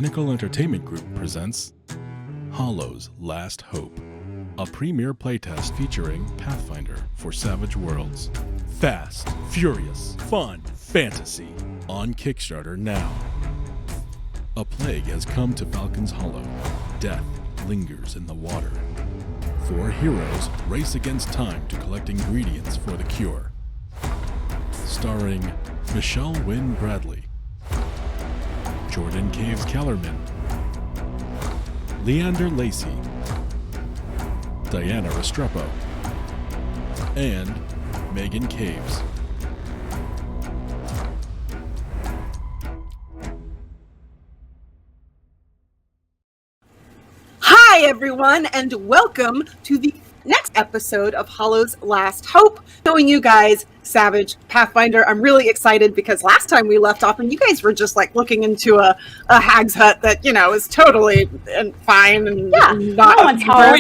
Pinnacle Entertainment Group presents Hollow's Last Hope, a premiere playtest featuring Pathfinder for Savage Worlds. Fast, furious, fun, fantasy, on Kickstarter now. A plague has come to Falcon's Hollow. Death lingers in the water. 4 heroes race against time to collect ingredients for the cure. Starring Michelle Wynn Bradley, Jordan Caves-Callarman, Leander Lacy, Diana Restrepo, and Meghan Caves. Hi everyone, and welcome to the next episode of Hollow's Last Hope, showing you guys Savage Pathfinder. I'm really excited because last time we left off and you guys were just like looking into a hag's hut that, you know, is totally fine and not no one's home.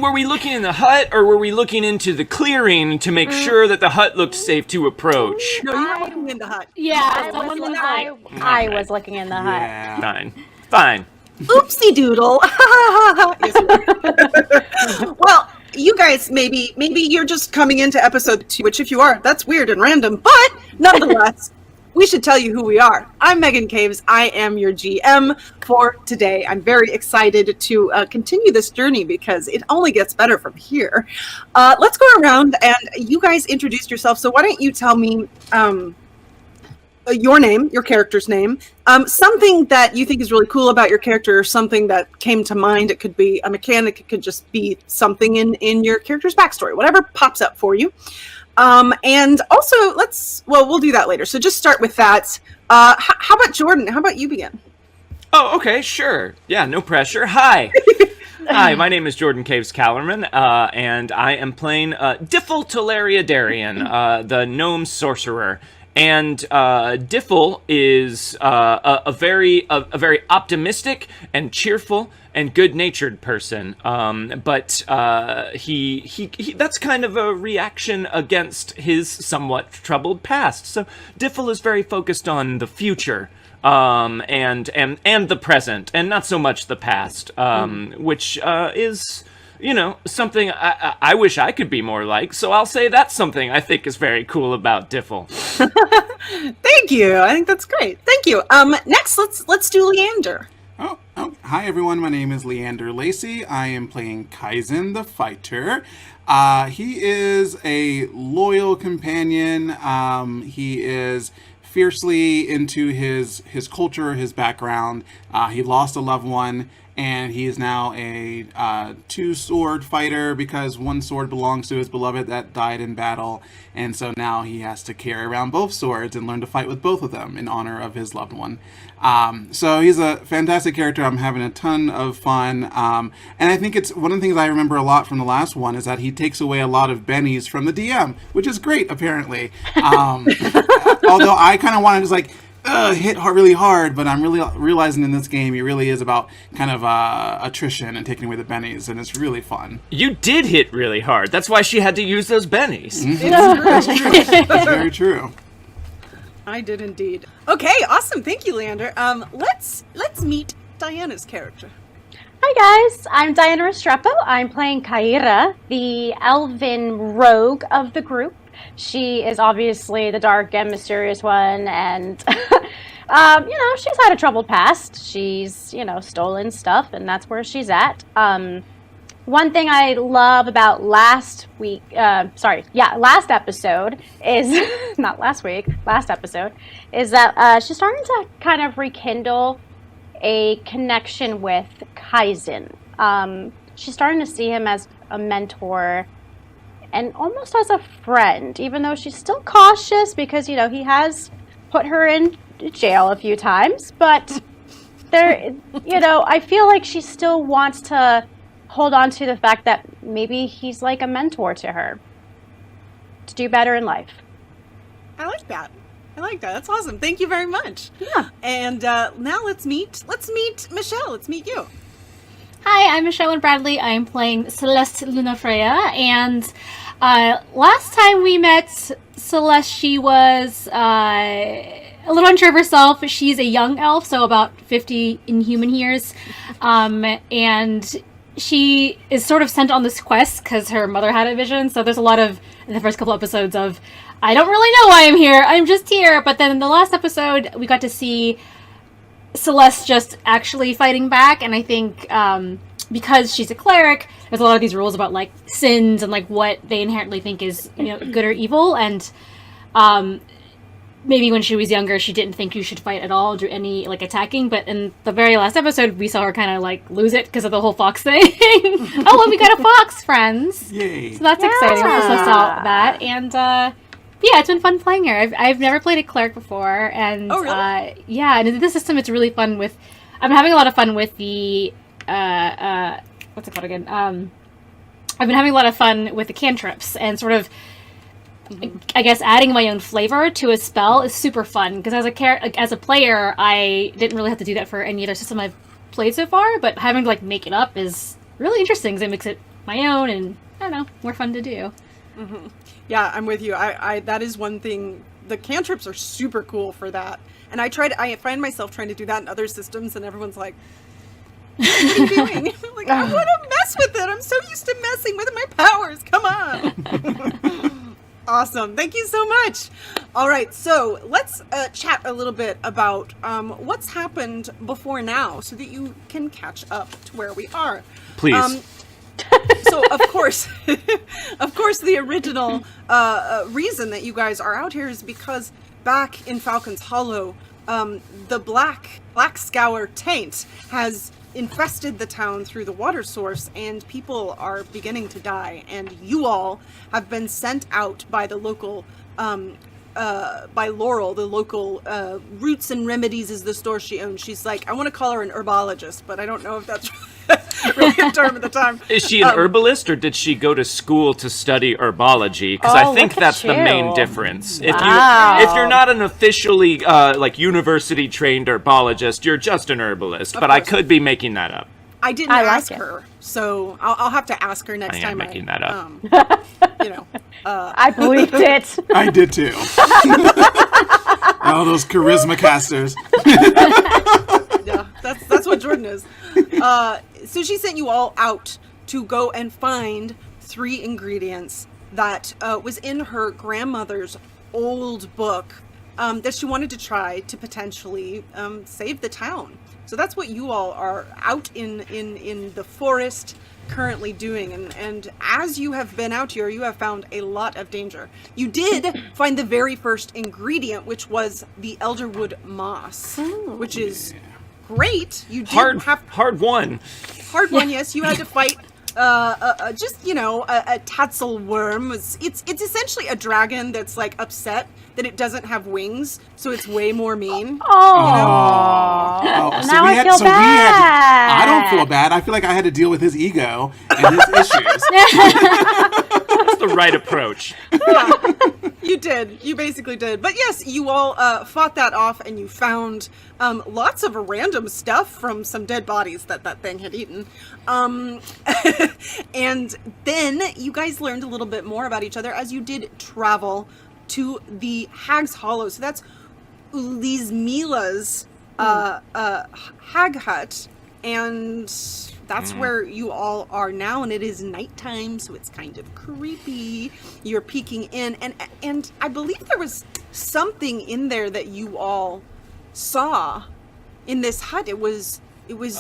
Were we looking in the hut or were we looking into the clearing to make sure that the hut looked safe to approach? No, you were looking in the hut. Yeah, I was looking in the hut. Yeah. Fine. Oopsie doodle. Well, you guys, maybe you're just coming into episode 2, which if you are, that's weird and random, but nonetheless, we should tell you who we are. I'm Meghan Caves. I am your GM for today. I'm very excited to continue this journey because it only gets better from here. Let's go around and you guys introduce yourself. So why don't you tell me your name, your character's name, something that you think is really cool about your character, or something that came to mind. It could be a mechanic, it could just be something in your character's backstory, whatever pops up for you. And also, we'll do that later. So just start with that. How about Jordan? How about you begin? Oh, okay, sure. Yeah, no pressure. Hi. Hi, my name is Jordan Caves-Callarman, and I am playing Diffel Teleria Darian, the gnome sorcerer. And Diffel is a very optimistic and cheerful and good-natured person. But he that's kind of a reaction against his somewhat troubled past. So Diffel is very focused on the future. And the present, and not so much the past, which is, you know, something I wish I could be more like. So I'll say that's something I think is very cool about Diffel. Thank you. I think that's great. Thank you. Next, let's do Leander. Oh, hi everyone. My name is Leander Lacy. I am playing Kaizen the Fighter. He is a loyal companion. He is fiercely into his culture, his background. He lost a loved one, and he is now a 2-sword fighter because one sword belongs to his beloved that died in battle, and so now he has to carry around both swords and learn to fight with both of them in honor of his loved one. So he's a fantastic character. I'm having a ton of fun, and I think it's one of the things I remember a lot from the last one is that he takes away a lot of bennies from the DM, which is great apparently. Although I kind of want to just like hit really hard, but I'm really realizing in this game it really is about kind of attrition and taking away the bennies, and it's really fun. You did hit really hard. That's why she had to use those bennies. Mm-hmm. That's true. That's very true. I did indeed. Okay, awesome. Thank you, Leander. Let's meet Diana's character. Hi guys, I'm Diana Restrepo. I'm playing Kaira, the elven rogue of the group. She is obviously the dark and mysterious one, and she's had a troubled past. She's, stolen stuff, and that's where she's at. One thing I love about last episode is, not last week, last episode, is that she's starting to kind of rekindle a connection with Kaizen. She's starting to see him as a mentor and almost as a friend, even though she's still cautious because, he has put her in jail a few times. But there, I feel like she still wants to hold on to the fact that maybe he's like a mentor to her to do better in life. I like that. That's awesome. Thank you very much. Yeah. And now let's meet Michelle. Let's meet you. Hi, I'm Michelle Bradley. I'm playing Celeste Lunafreya, and last time we met Celeste, she was a little unsure of herself. She's a young elf, so about 50 in human years. And she is sort of sent on this quest because her mother had a vision. So there's a lot of, in the first couple episodes of, I don't really know why I'm here. I'm just here. But then in the last episode, we got to see Celeste just actually fighting back. And I think because she's a cleric, there's a lot of these rules about like sins and like what they inherently think is, you know, good or evil. And maybe when she was younger, she didn't think you should fight at all, do any like attacking. But in the very last episode, we saw her kind of like lose it because of the whole fox thing. Oh, well, we got a fox, friends! Yay! So that's exciting. We also saw that, and yeah, it's been fun playing her. I've never played a cleric before, and yeah, and in this system, it's really fun with. I'm having a lot of fun with the what's it called again? I've been having a lot of fun with the cantrips and sort of. I guess adding my own flavor to a spell is super fun because as a player, I didn't really have to do that for any other system I've played so far. But having to like make it up is really interesting because it makes it my own and I don't know, more fun to do. Mm-hmm. Yeah, I'm with you. I that is one thing. The cantrips are super cool for that, and I find myself trying to do that in other systems, and everyone's like, "What are you doing?" I'm like, I want to mess with it. I'm so used to messing with my powers. Come on. Awesome. Thank you so much. All right. So let's chat a little bit about what's happened before now so that you can catch up to where we are. Please. So, of course, the original reason that you guys are out here is because back in Falcon's Hollow, the black scour taint has infested the town through the water source, and people are beginning to die. And you all have been sent out by the local, by Laurel, the local Roots and Remedies is the store she owns. She's like, I want to call her an herbologist, but I don't know if that's really a term at the time. Is she an herbalist, or did she go to school to study herbology? Because I think that's the main difference. If you're not an officially like university trained herbologist, you're just an herbalist. But I could be making that up. I didn't ask her, so I'll have to charisma to next time. I'm making that up. You know, I believed it. I did too. All those charisma casters. Yeah, that's what Jordan is. So she sent you all out to go and find 3 ingredients that was in her grandmother's old book that she wanted to try to potentially save the town. So that's what you all are out in the forest currently doing. And as you have been out here, you have found a lot of danger. You did find the very first ingredient, which was the elderwood moss, which is great. You did hard one. Hard one, yes. You had to fight just, you know, a tatzel worm. It's essentially a dragon that's like upset that it doesn't have wings, so it's way more mean. Oh, so now I feel bad. I don't feel bad. I feel like I had to deal with his ego and his issues. That's the right approach. Yeah, you did. You basically did. But yes, you all fought that off, and you found lots of random stuff from some dead bodies that thing had eaten. And then you guys learned a little bit more about each other as you did travel to the Hag's Hollow. So that's Lizmila's hag hut, and that's where you all are now, and it is nighttime, so it's kind of creepy. You're peeking in, and I believe there was something in there that you all saw in this hut. It was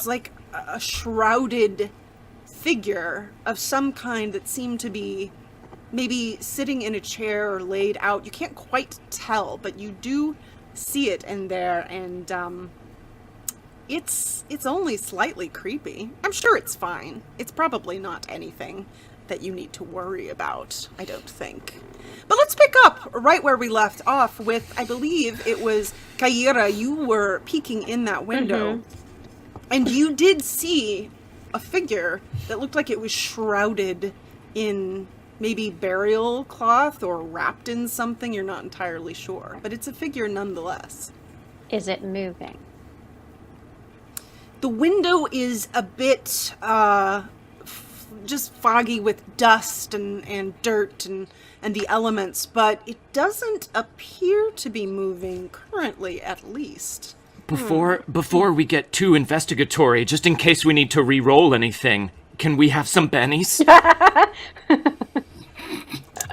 like a shrouded figure of some kind that seemed to be maybe sitting in a chair or laid out. You can't quite tell, but you do see it in there, and it's only slightly creepy. I'm sure it's fine. It's probably not anything that you need to worry about, I don't think. But let's pick up right where we left off with, I believe it was Kaira. You were peeking in that window, and you did see a figure that looked like it was shrouded in maybe burial cloth or wrapped in something. You're not entirely sure, but it's a figure nonetheless. Is it moving? The window is a bit just foggy with dust and dirt and the elements, but it doesn't appear to be moving currently, at least. Before we get too investigatory, just in case we need to re-roll anything, can we have some bennies?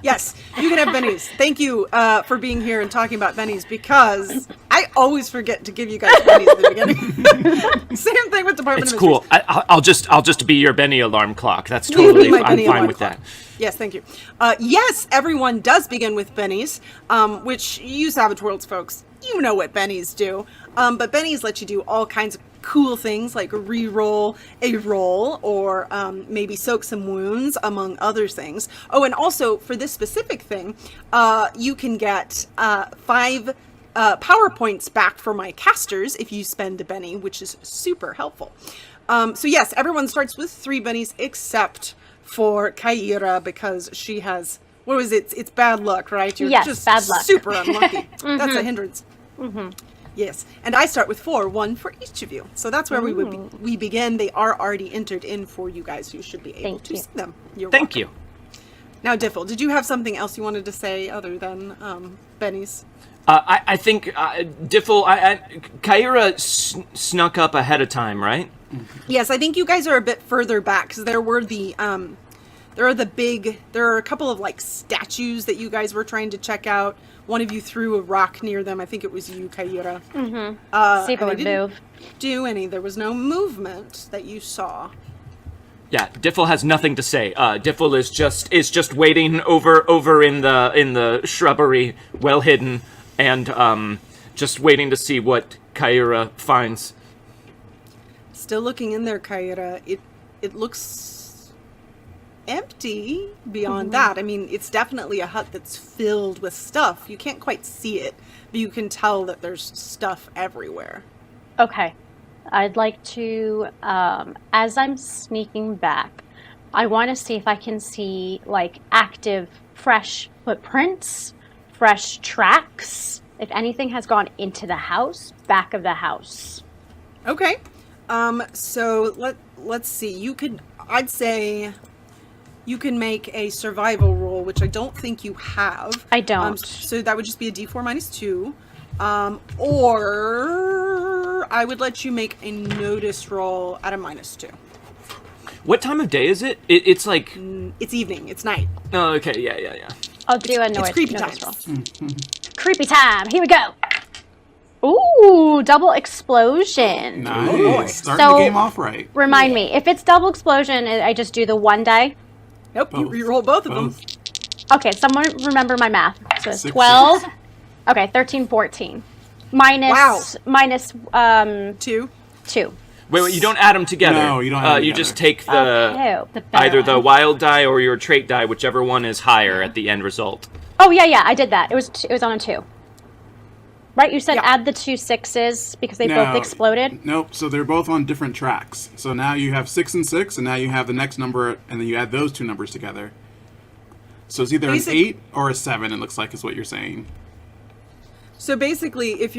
Yes, you can have bennies. Thank you for being here and talking about bennies, because I always forget to give you guys bennies at the beginning. Same thing with Department It's of cool. Mysteries. I'll just be your Benny alarm clock. That's You be totally. my I'm Benny fine alarm with clock. that. Yes, thank you. Yes, everyone does begin with bennies, which you Savage Worlds folks, you know what bennies do. But bennies let you do all kinds of cool things like re-roll a roll or maybe soak some wounds, among other things. Oh, and also for this specific thing, you can get 5 power points back for my casters if you spend a benny, which is super helpful. So yes, everyone starts with 3 bennies except for Kaira, because she has, what was it? It's bad luck, right? You're Yes, just bad luck. super unlucky. That's a hindrance. Yes, and I start with 4, 1 for each of you. So that's where we begin. They are already entered in for you guys. You should be able Thank to you. see them. You're Thank welcome. you. Now, Diffel, did you have something else you wanted to say other than bennies? I think Diffel, Kaira snuck up ahead of time, right? Yes, I think you guys are a bit further back, because there are a couple of like statues that you guys were trying to check out. One of you threw a rock near them. I think it was you, Kaira. See if it and would they didn't move. do any. There was no movement that you saw. Yeah, Diffel has nothing to say. Diffel is just waiting over in the shrubbery, well hidden, and just waiting to see what Kaira finds. Still looking in there, Kaira. It looks empty beyond that. I mean, it's definitely a hut that's filled with stuff. You can't quite see it, but you can tell that there's stuff everywhere. Okay. I'd like to, as I'm sneaking back, I want to see if I can see, like, active, fresh footprints, fresh tracks, if anything has gone into the house, back of the house. Okay. So let's see. I'd say you can make a survival roll, which I don't think you have. I don't. So that would just be a d4 minus 2. Or I would let you make a notice roll at a minus 2. What time of day is it? It's like... It's evening. It's night. Oh, okay, yeah. I'll do a It's creepy notice time. roll. Creepy time. Here we go. Ooh, double explosion. Nice. Starting So- the game off right. Remind me, if it's double explosion, I just do the 1 die. Nope, you Both. reroll both of them. Both. Okay, someone remember my math. So it's 6, 12. Okay, 13, 14. Minus, Wow. minus 2. 2. Wait, you don't add them together. No, you don't add them You together. just take the... Oh, The better Either the one. wild die or your trait die, whichever one is higher at the end result. oh yeah, I did that. It was on a 2. Right, you said Yeah. add the 2 6s because they both exploded? Nope. So they're both on different tracks. So now you have 6 and 6, and now you have the next number, and then you add those 2 numbers together. So it's either an 8 or a 7. It looks like is what you're saying. So basically, if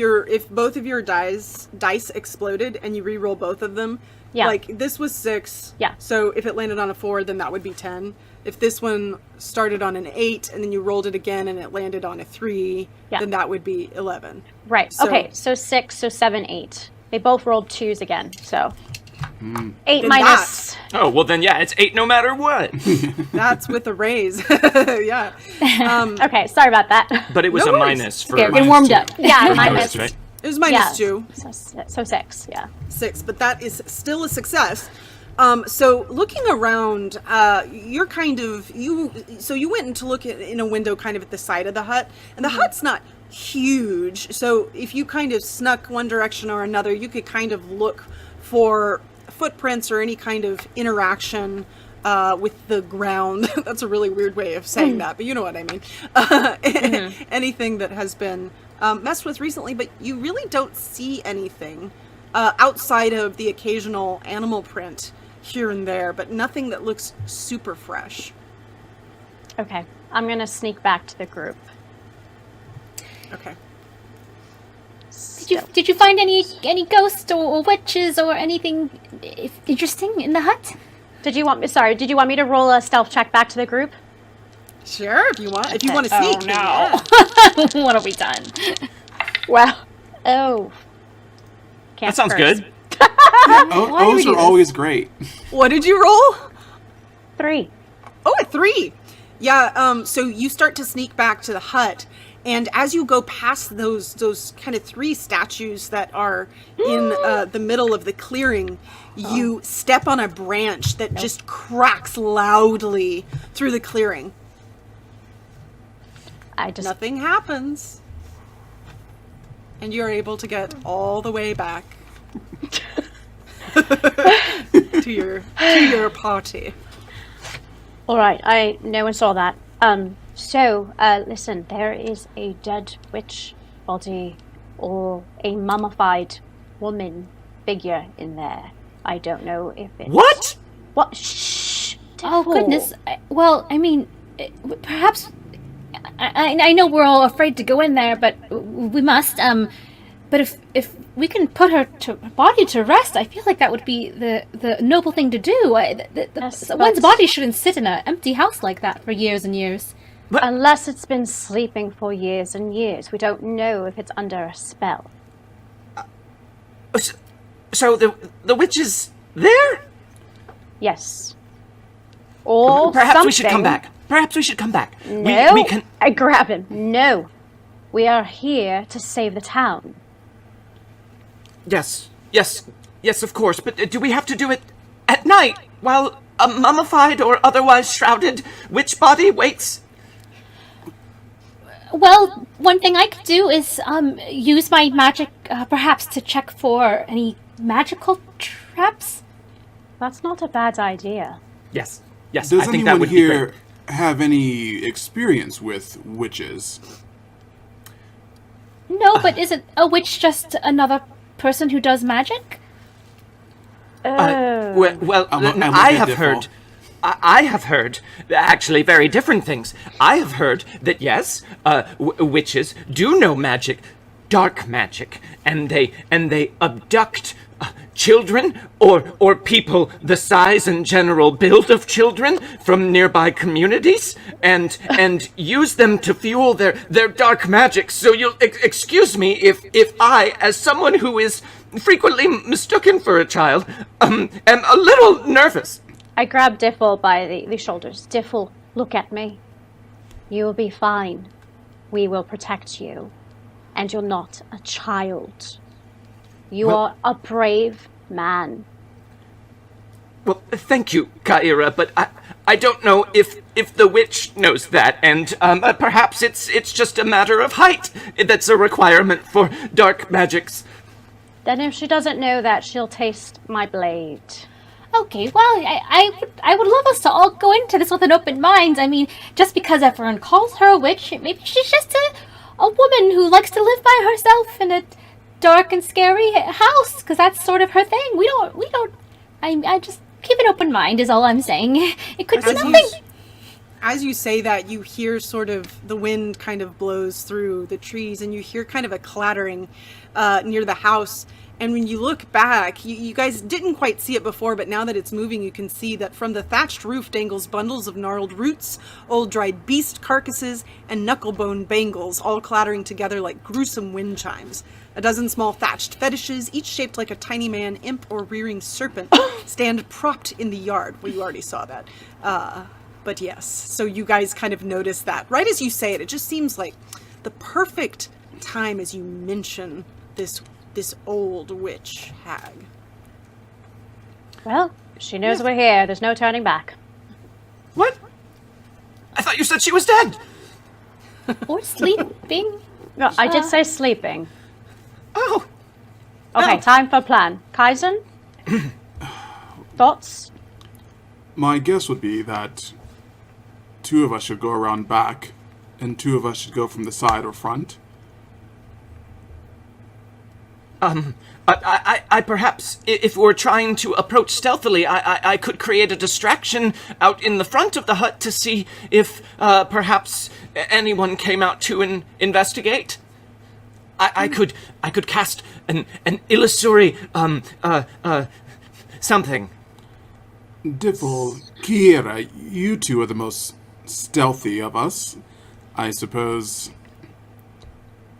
both of your dice exploded and you re-roll both of them, Yeah. like this was 6. Yeah. So if it landed on a 4, then that would be 10. If this one started on an 8 and then you rolled it again and it landed on a 3, Yeah. then that would be 11. Right. So- Okay, so 6, so 7, 8. They both rolled 2s again, so 8 Then minus. Oh, well then, yeah, it's 8 no matter what. That's with a raise. Yeah. Okay, sorry about that. But it was No a worries. minus for... Okay, we're getting warmed up. Yeah, Minus, minus. right? It was minus Yeah. 2. So 6, yeah. 6, but that is still a success. So looking around, you're kind of so you went in to look in a window kind of at the side of the hut, and the hut's not huge. So if you kind of snuck one direction or another, you could kind of look for footprints or any kind of interaction with the ground. That's a really weird way of saying that, but you know what I mean. Anything that has been messed with recently, but you really don't see anything outside of the occasional animal print here and there, but nothing that looks super fresh. Okay, I'm gonna sneak back to the group. Okay. Did you find any ghosts or witches or anything interesting in the hut? Did you want me to roll a stealth check back to the group? Sure, if you want to sneak. Oh, no. Yeah. What have we done? Well, That sounds good. O's are always great. What did you roll? 3. Oh, a 3. Yeah, so you start to sneak back to the hut, and as you go past those kind of 3 statues that are in the middle of the clearing, you step on a branch that just cracks loudly through the clearing. Nothing happens. And you're able to get all the way back to your party. All right, no one saw that. So, listen, there is a dead witch body or a mummified woman figure in there. I don't know if it's... What? What? Shh! Oh, Devil. goodness. Well, I mean, perhaps... I know we're all afraid to go in there, but we must. But if we can put her body to rest, I feel like that would be the noble thing to do. One's body shouldn't sit in an empty house like that for years and years. Unless it's been sleeping for years and years. We don't know if it's under a spell. So the witch is there? Yes. Or Perhaps something. we should come back. Perhaps we should come back. No. We can... I grab him. No. We are here to save the town. Yes, of course. But do we have to do it at night while a mummified or otherwise shrouded witch body waits? Well, one thing I could do is use my magic, perhaps, to check for any magical traps. That's not a bad idea. Yes, Does I think that anyone would be here great. have any experience with witches? No, but isn't a witch just another person who does magic? Well, I'm I with have you, heard. I have heard actually very different things. I have heard that yes, witches do know magic, dark magic, and they abduct children or people the size and general build of children from nearby communities and use them to fuel their dark magic. So you'll excuse me if I, as someone who is frequently mistaken for a child, am a little nervous. I grab Diffle by the shoulders. Diffle, look at me. You will be fine. We will protect you. And you're not a child. You are a brave man. Well, thank you, Kaira, but I don't know if the witch knows that, and perhaps it's just a matter of height that's a requirement for dark magics. Then if she doesn't know that, she'll taste my blade. Okay, well, I would love us to all go into this with an open mind. I mean, just because everyone calls her a witch, maybe she's just a woman who likes to live by herself in a dark and scary house, because that's sort of her thing. We don't. I just keep an open mind is all I'm saying. It could be nothing. As you say that, you hear sort of the wind kind of blows through the trees, and you hear kind of a clattering near the house. And when you look back, you guys didn't quite see it before, but now that it's moving, you can see that from the thatched roof dangles bundles of gnarled roots, old dried beast carcasses, and knucklebone bangles, all clattering together like gruesome wind chimes. A dozen small thatched fetishes, each shaped like a tiny man, imp, or rearing serpent, stand propped in the yard. Well, you already saw that. But yes, so you guys kind of notice that. Right as you say it, it just seems like the perfect time as you mention this old witch hag. Well, she knows we're here. There's no turning back. What? I thought you said she was dead. Or sleeping. No, I did say sleeping. Oh. Okay, time for a plan. Kaizen? Thoughts? My guess would be that 2 of us should go around back, and 2 of us should go from the side or front. I perhaps, if we're trying to approach stealthily, I could create a distraction out in the front of the hut to see if perhaps anyone came out to investigate. I could cast an illusory something. Diffel, Kiera, you two are the most stealthy of us. I suppose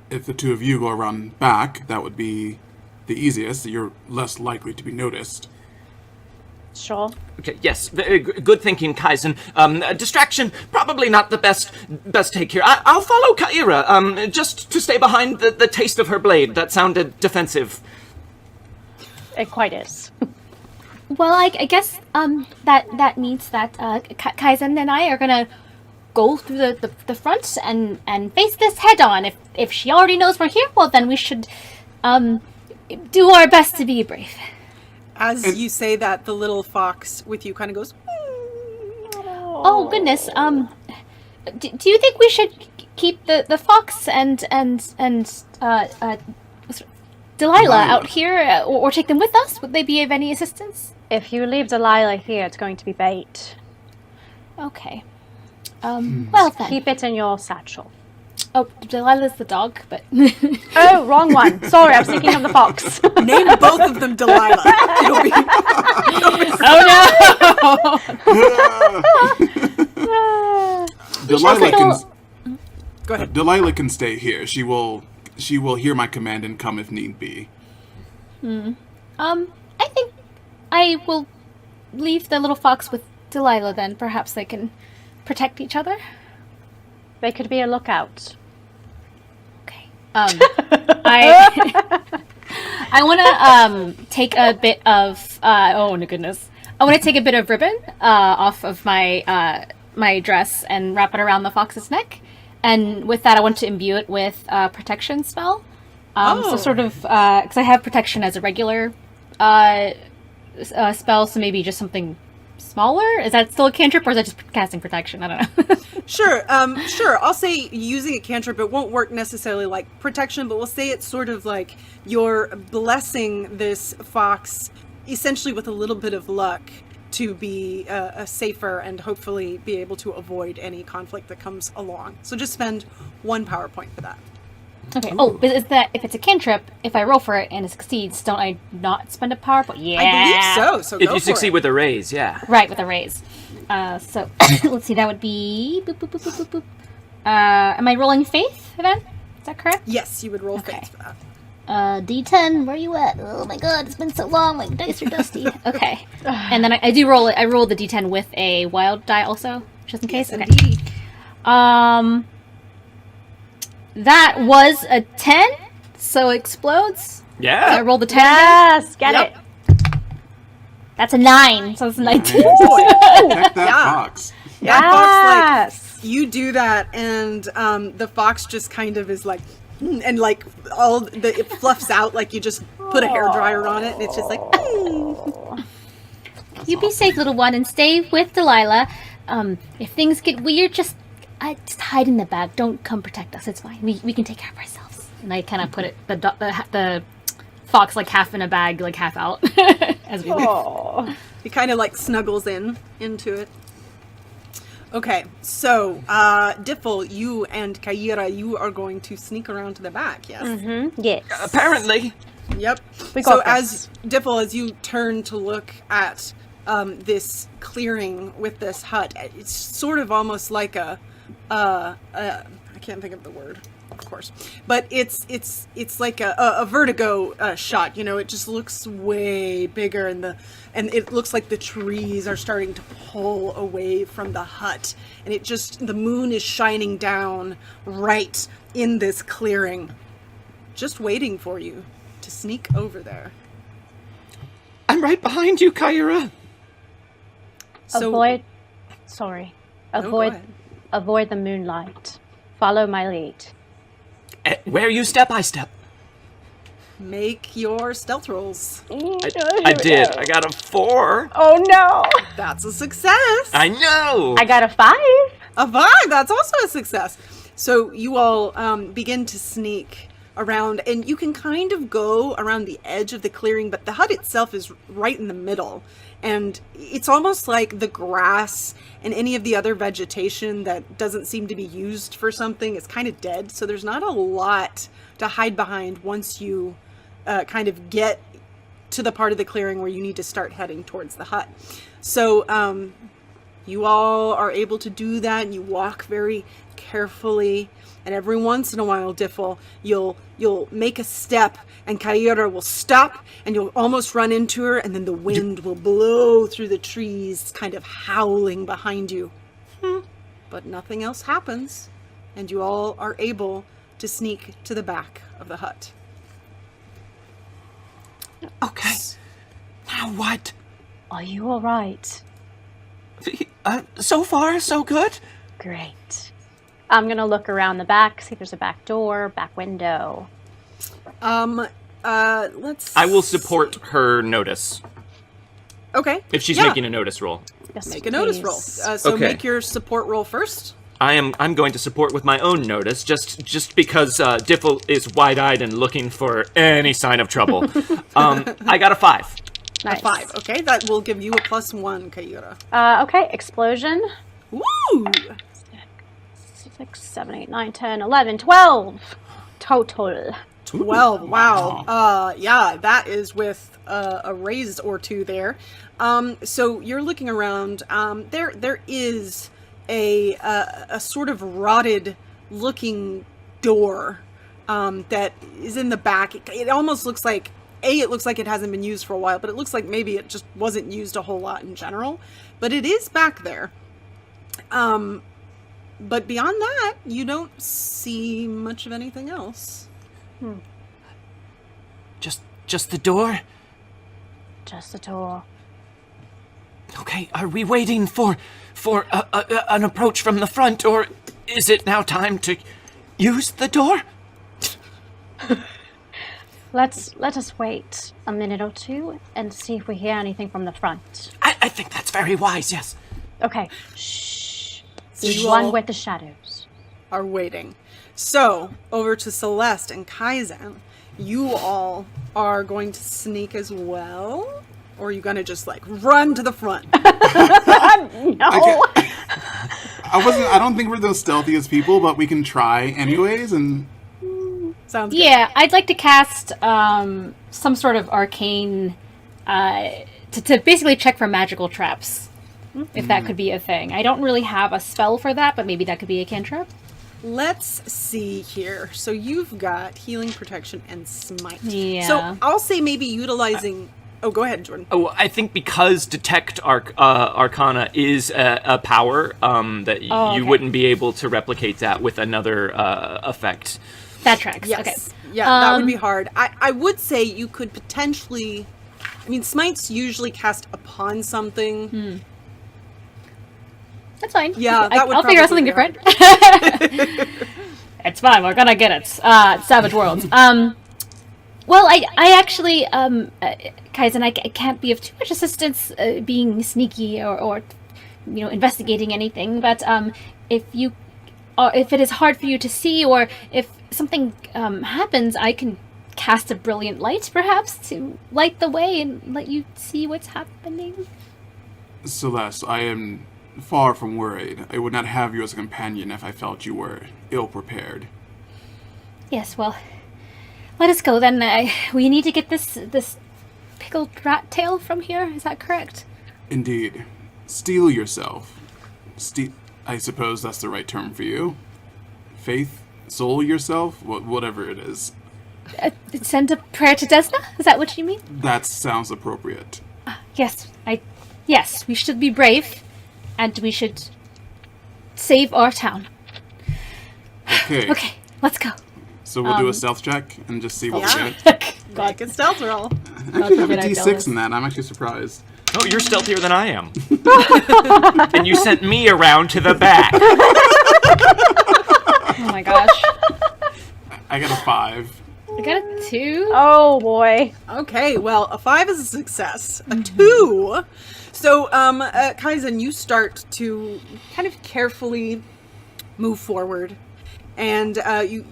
if the two of you go around back, that would be the easiest. You're less likely to be noticed. Sure. Okay, yes, good thinking, Kaizen. Distraction, probably not the best take here. I'll follow Kaira, just to stay behind the taste of her blade. That sounded defensive. It quite is. Well, I guess that means that Kaizen and I are gonna go through the front and face this head on. If she already knows we're here, well then we should do our best to be brave. As you say that, the little fox with you kind of goes, Oh goodness. Do you think we should keep the fox and Delilah out here, or take them with us? Would they be of any assistance? If you leave Delilah here, it's going to be bait. Okay. Well then. Keep it in your satchel. Oh, Delilah's the dog, but... Oh, wrong one. Sorry, I was thinking of the fox. name both of them Delilah. It'll be... Oh no! Delilah can. Go ahead. Delilah can stay here. She will hear my command and come if need be. I think I will leave the little fox with Delilah then. Perhaps they can protect each other. They could be a lookout. Okay. I want to take a bit of oh my goodness. I want to take a bit of ribbon off of my my dress and wrap it around the fox's neck, and with that I want to imbue it with a protection spell. So sort of because I have protection as a regular spell, so maybe just something smaller. Is that still a cantrip, or is that just casting protection? I don't know. Sure. I'll say using a cantrip, it won't work necessarily like protection, but we'll say it's sort of like you're blessing this fox, essentially with a little bit of luck, to be a safer and hopefully be able to avoid any conflict that comes along. So just spend 1 power point for that. Okay. Oh, but is that if it's a cantrip, if I roll for it and it succeeds, don't I not spend a power point? Yeah. I believe so. So If go you for succeed it. with a raise, yeah. Right, with a raise. So let's see. That would be. Boop, boop, boop, boop, boop, boop. Am I rolling faith then? Is that correct? Yes, you would roll Okay. faith for that. D10. Where are you at? Oh my God, it's been so long. My dice are dusty. Okay. And then I do roll it. I roll the D10 with a wild die also, just in case. Yes, Okay. indeed. That was a 10, so it explodes. Yeah. So I rolled the 10 again. Yes, get Yep. it. That's a 9, so it's a 19. Protect that Yeah. fox. Yeah, Fox, Yes. you do that, and the fox just kind of is like, and like it fluffs out like you just put a hairdryer on it, and it's just like, You be safe, little one, and stay with Delilah. If things get weird, just hide in the bag. Don't come protect us. It's fine. We can take care of ourselves. And I kind of put it the fox like half in a bag, like half out as we leave. Oh. He kind of like snuggles into it. Okay, so Diffel, you and Kaira, you are going to sneak around to the back, yes? Mm-hmm. Yes. Apparently. Yep. We So got as Diffel, as you turn to look at this clearing with this hut, it's sort of almost like I can't think of the word, of course, but it's like a vertigo shot. You know, it just looks way bigger, and it looks like the trees are starting to pull away from the hut, and the moon is shining down right in this clearing, just waiting for you to sneak over there. I'm right behind you, Kaira. So Avoid No, go ahead. avoid the moonlight. Follow my lead. Where you step, I step. Make your stealth rolls. I did. I got a 4. Oh no! That's a success. I know. I got a 5. A 5. That's also a success. So you all begin to sneak around, and you can kind of go around the edge of the clearing, but the hut itself is right in the middle. And it's almost like the grass and any of the other vegetation that doesn't seem to be used for something is kind of dead. So there's not a lot to hide behind once you kind of get to the part of the clearing where you need to start heading towards the hut. So you all are able to do that, and you walk very carefully. And every once in a while, Diffel, you'll make a step, and Kaira will stop, and you'll almost run into her, and then the wind will blow through the trees, kind of howling behind you. But nothing else happens, and you all are able to sneak to the back of the hut. Okay. Now what? Are you all right? So far, so good. Great. I'm going to look around the back, see if there's a back door, back window. Let's... I will support her notice. Okay. If she's yeah. making a notice roll. Yes, Make a notice roll. So Okay. make your support roll first. I'm going to support with my own notice, just because Diffel is wide-eyed and looking for any sign of trouble. I got a 5. Nice. A 5. Okay, that will give you a +1, Kaira. Okay, explosion. Woo! 6, 7, 8, 9, 10, 11, 12 total. 12. Wow. Yeah, that is with a raise or two there. So you're looking around. There is a sort of rotted looking door that is in the back. It almost looks like it looks like it hasn't been used for a while, but it looks like maybe it just wasn't used a whole lot in general. But it is back there. But beyond that, you don't see much of anything else. Just the door? Just a door. Okay, are we waiting for an approach from the front, or is it now time to use the door? Let us wait a minute or two and see if we hear anything from the front. I think that's very wise, yes. Okay. Shh. So Be you one all with the shadows. are waiting. So, over to Celeste and Kaizen. You all are going to sneak as well? Or are you going to just, like, run to the front? No. I don't think we're the stealthiest people, but we can try anyways, and... Sounds good. Yeah, I'd like to cast some sort of arcane to basically check for magical traps, if that could be a thing. I don't really have a spell for that, but maybe that could be a cantrip. Let's see here. So you've got healing, protection, and smite. Yeah. So I'll say maybe utilizing... Oh, go ahead, Jordan. Oh, I think because Detect Arcana is a power, that Oh, you okay. wouldn't be able to replicate that with another effect. That tracks. Yes. Okay. Yeah, that would be hard. I would say you could potentially... I mean, smites usually cast upon something. That's fine. Yeah, that would I'll figure out something probably different. It's fine. We're gonna get it. Savage Worlds. Well, I actually, Kaizen, I can't be of too much assistance being sneaky or investigating anything. But if it is hard for you to see, or if something happens, I can cast a brilliant light, perhaps, to light the way and let you see what's happening. Celeste, I am far from worried. I would not have you as a companion if I felt you were ill-prepared. Yes, well, let us go then. We need to get this pickled rat tail from here. Is that correct? Indeed. Steel yourself. I suppose that's the right term for you. Faith? Soul yourself? Whatever it is. Send a prayer to Desna? Is that what you mean? That sounds appropriate. Yes, we should be brave, and we should save our town. Okay. Okay, let's go. So we'll do a stealth check and just see what Yeah. we get. Make a stealth roll. I actually have a forbid I D6 jealous. in that. I'm actually surprised. Oh, you're stealthier than I am. And you sent me around to the back. Oh my gosh. I got a 5. I got a 2. Oh boy. Okay, well, a 5 is a success. A 2. So, Kaizen, you start to kind of carefully move forward, and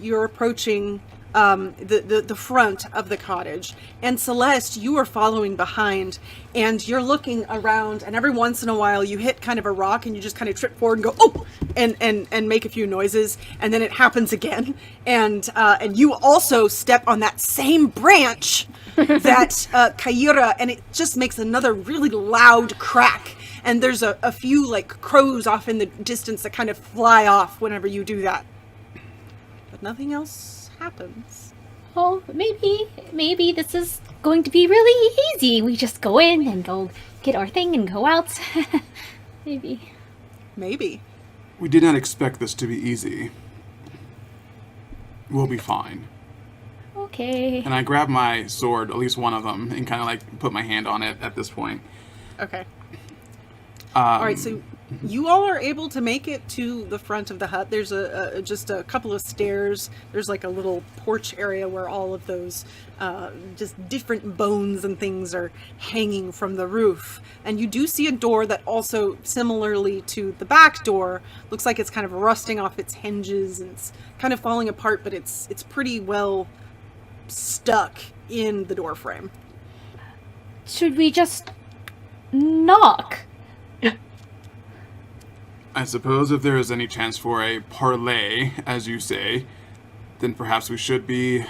you're approaching the front of the cottage. And Celeste, you are following behind, and you're looking around, and every once in a while you hit kind of a rock, and you just kind of trip forward and go, oh, and make a few noises, and then it happens again, and you also step on that same branch that Kaira, and it just makes another really loud crack. and there's a few like crows off in the distance that kind of fly off whenever you do that. But nothing else happens. Oh, maybe this is going to be really easy. We just go in and go get our thing and go out. Maybe. Maybe. We did not expect this to be easy. We'll be fine. Okay. And I grab my sword, at least one of them, and kind of like put my hand on it at this point. Okay. All right, so you all are able to make it to the front of the hut. There's just a couple of stairs. There's like a little porch area where all of those just different bones and things are hanging from the roof. And you do see a door that also, similarly to the back door, looks like it's kind of rusting off its hinges and it's kind of falling apart, but it's pretty well stuck in the door frame. Should we just knock? I suppose if there is any chance for a parlay, as you say, then perhaps we should be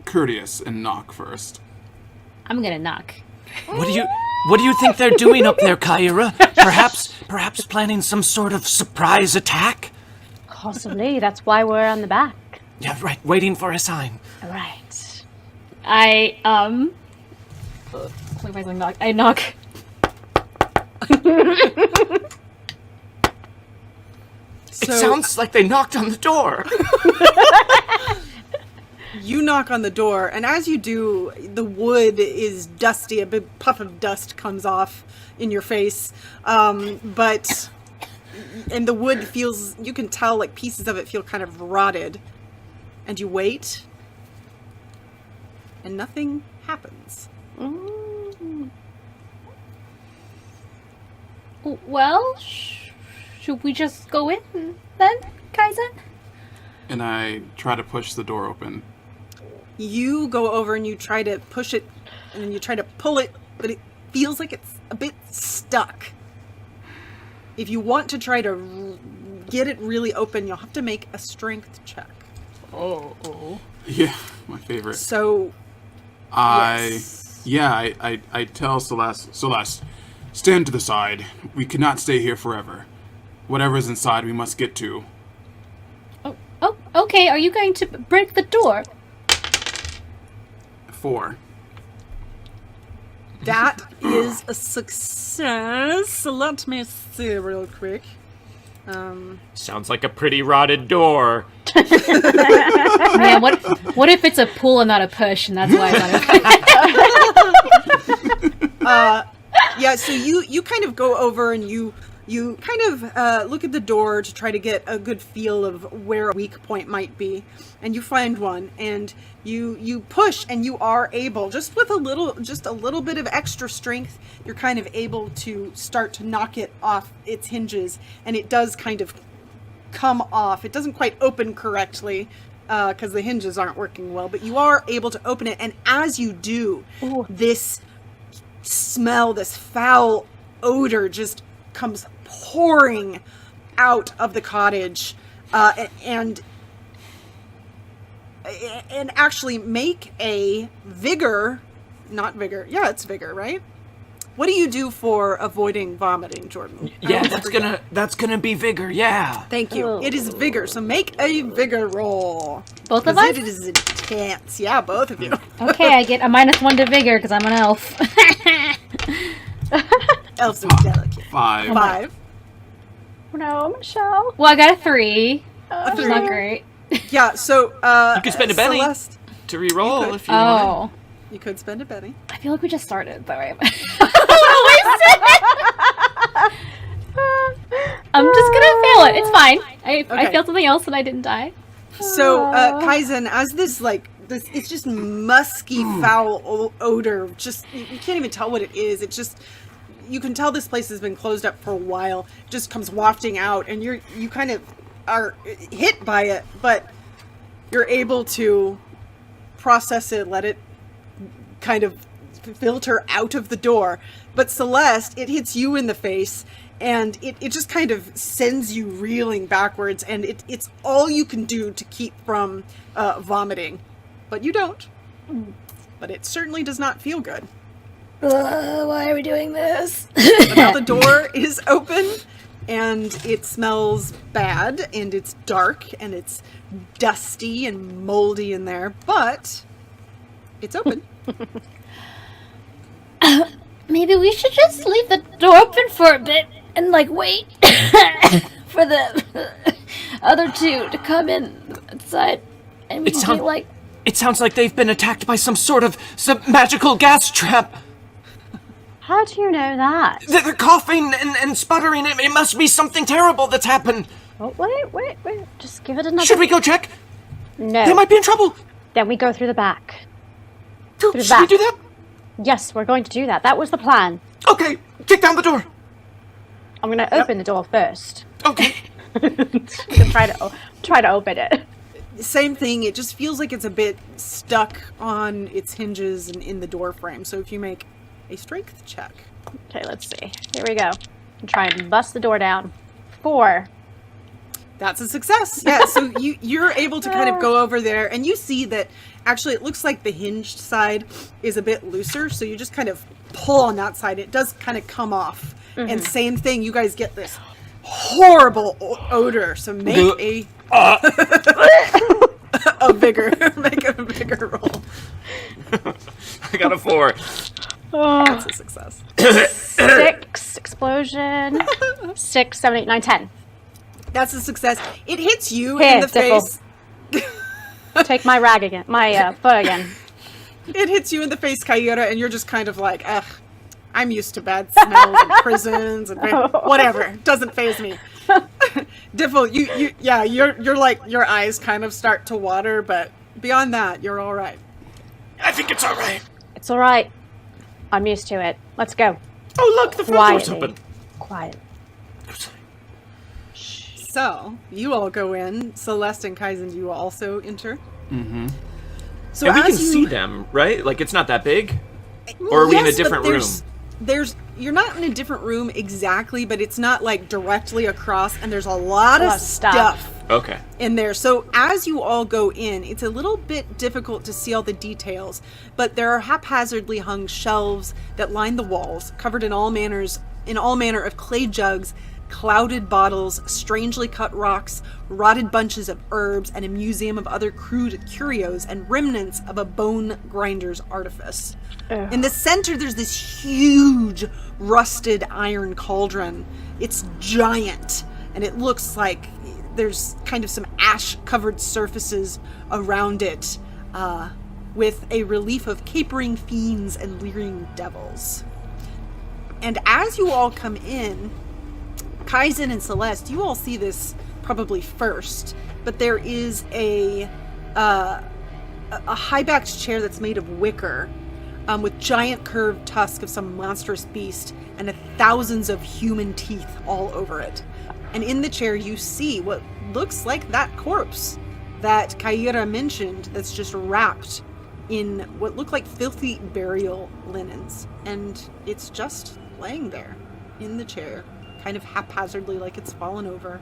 courteous and knock first. I'm gonna knock. What do you think they're doing up there, Kyra? Perhaps planning some sort of surprise attack? Possibly. That's why we're on the back. Yeah, right. Waiting for a sign. All right. What if I knock? I knock. It sounds like they knocked on the door. You knock on the door, and as you do, the wood is dusty. A big puff of dust comes off in your face. And the wood feels, you can tell, like pieces of it feel kind of rotted. And you wait, and nothing happens. Well, should we just go in then, Kaizen? And I try to push the door open. You go over and you try to push it, and then you try to pull it, but it feels like it's a bit stuck. If you want to try to get it really open, you'll have to make a strength check. Oh. Yeah, my favorite. So, I tell Celeste, stand to the side. We cannot stay here forever. Whatever's inside, we must get to. Oh, okay. Are you going to break the door? 4. that is a success. Let me see real quick. Sounds like a pretty rotted door. Man, what if it's a pull and not a push, and that's why I got it? Yeah, so you kind of go over and you kind of look at the door to try to get a good feel of where a weak point might be, and you find one, and you push, and you are able, just with a little bit of extra strength, you're kind of able to start to knock it off its hinges, and it does kind of come off. It doesn't quite open correctly because the hinges aren't working well, but you are able to open it, and as you do, this smell, this foul odor just comes pouring out of the cottage, and actually make a vigor, it's vigor, right? What do you do for avoiding vomiting, Jordan? Yeah, that's gonna be vigor. Yeah. Thank you. It is vigor, so make a vigor roll. Both of us? It is intense. Yeah, both of you. Okay, I get a -1 to vigor because I'm an elf. Elves are delicate. 5. 5. No, Michelle. Well, I got a 3. A Which is 3. not great. Yeah, so You could spend a penny Celeste, to re-roll could. if you want. Oh. you could spend a penny. I feel like we just started, though. Right? I'm just gonna fail it. It's fine. I failed something else and I didn't die. So, Kaizen, as this, it's just musky, foul odor, just, you can't even tell what it is. It's just, you can tell this place has been closed up for a while. It just comes wafting out, and you kind of are hit by it, but you're able to process it, let it kind of filter out of the door. But Celeste, it hits you in the face, and it just kind of sends you reeling backwards, and it's all you can do to keep from vomiting. But you don't. But it certainly does not feel good. Why are we doing this? But now the door is open, and it smells bad, and it's dark, and it's dusty and moldy in there, but it's open. Maybe we should just leave the door open for a bit and, like, wait for the other two to come inside. And we can get, like... It sounds like they've been attacked by some magical gas trap. How do you know that? They're coughing and sputtering. It must be something terrible that's happened. Oh, wait. Just give it another... Should we go check? No. They might be in trouble. Then we go through the back. Should we do that? Yes, we're going to do that. That was the plan. Okay, kick down the door. I'm going to open the door first. Okay. try to open it. Same thing, it just feels like it's a bit stuck on its hinges and in the door frame. So if you make a strength check. Okay, let's see. Here we go. Try and bust the door down. 4. That's a success. Yeah, so you're able to kind of go over there, and you see that actually it looks like the hinged side is a bit looser, so you just kind of pull on that side. It does kind of come off. Mm-hmm. And same thing, you guys get this horrible odor, so make a bigger roll. I got a 4. That's a success. 6 explosion. 6, 7, 8, 9, 10. That's a success. It hits you in the face. Take my rag again. My foot again. It hits you in the face, Kyura, and you're just kind of like, ugh, I'm used to bad smells and prisons and whatever. Doesn't faze me. Diffel, you're like, your eyes kind of start to water, but beyond that, you're all right. I think it's all right. It's all right. I'm used to it. Let's go. Oh, look, the front door's open. Quiet. So, you all go in. Celeste and Kaizen, do you also enter? Mm-hmm. So and we can see them, right? Like, it's not that big? Or are we in a different room? You're not in a different room exactly, but it's not, like, directly across, and there's a lot of stuff in there. So, as you all go in, it's a little bit difficult to see all the details, but there are haphazardly hung shelves that line the walls, covered in all manner of clay jugs, clouded bottles, strangely cut rocks, rotted bunches of herbs, and a museum of other crude curios and remnants of a bone grinder's artifice. Ugh. In the center, there's this huge rusted iron cauldron. It's giant, and it looks like there's kind of some ash-covered surfaces around it, with a relief of capering fiends and leering devils. And as you all come in, Kaizen and Celeste, you all see this probably first, but there is a high-backed chair that's made of wicker, with giant curved tusks of some monstrous beast and thousands of human teeth all over it. And in the chair you see what looks like that corpse that Kyura mentioned, that's just wrapped in what look like filthy burial linens. And it's just laying there in the chair, kind of haphazardly, like it's fallen over.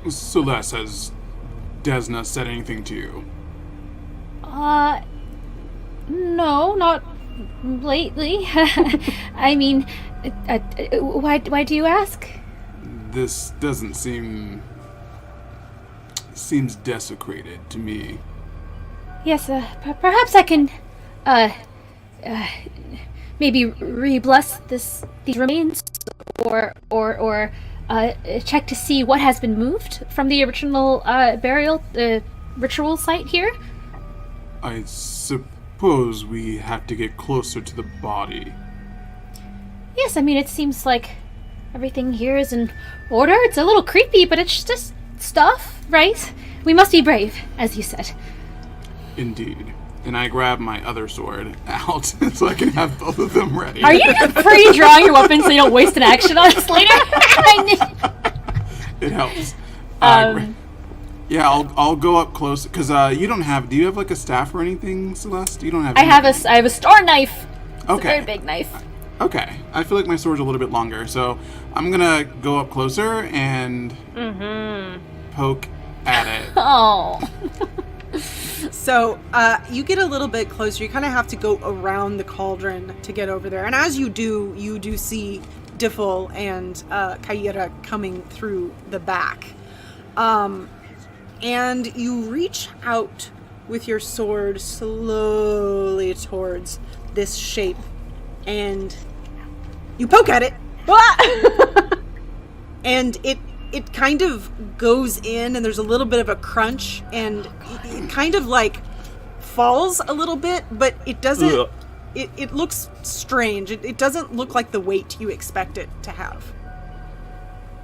Celeste, has Desna said anything to you? No, not lately. I mean, why do you ask? This doesn't seems desecrated to me. Yes, perhaps I can, maybe re-bless these remains, or check to see what has been moved from the original burial ritual site here. I suppose we have to get closer to the body. Yes, I mean, it seems like everything here is in order. It's a little creepy, but it's just stuff, right? We must be brave, as you said. Indeed. And I grab my other sword out so I can have both of them ready. Are you just pre-drawing your weapon so you don't waste an action on us later? It helps. Yeah, I'll go up close because you don't have. Do you have like a staff or anything, Celeste? You don't have. I have a store knife. It's a very big knife. Okay, I feel like my sword's a little bit longer, so I'm gonna go up closer and poke at it. Oh. So you get a little bit closer. You kind of have to go around the cauldron to get over there. And as you do see Diffel and Kaira coming through the back. And you reach out with your sword slowly towards this shape. And you poke at it. And it kind of goes in, and there's a little bit of a crunch, and it kind of like falls a little bit, but it doesn't. It looks strange. It doesn't look like the weight you expect it to have.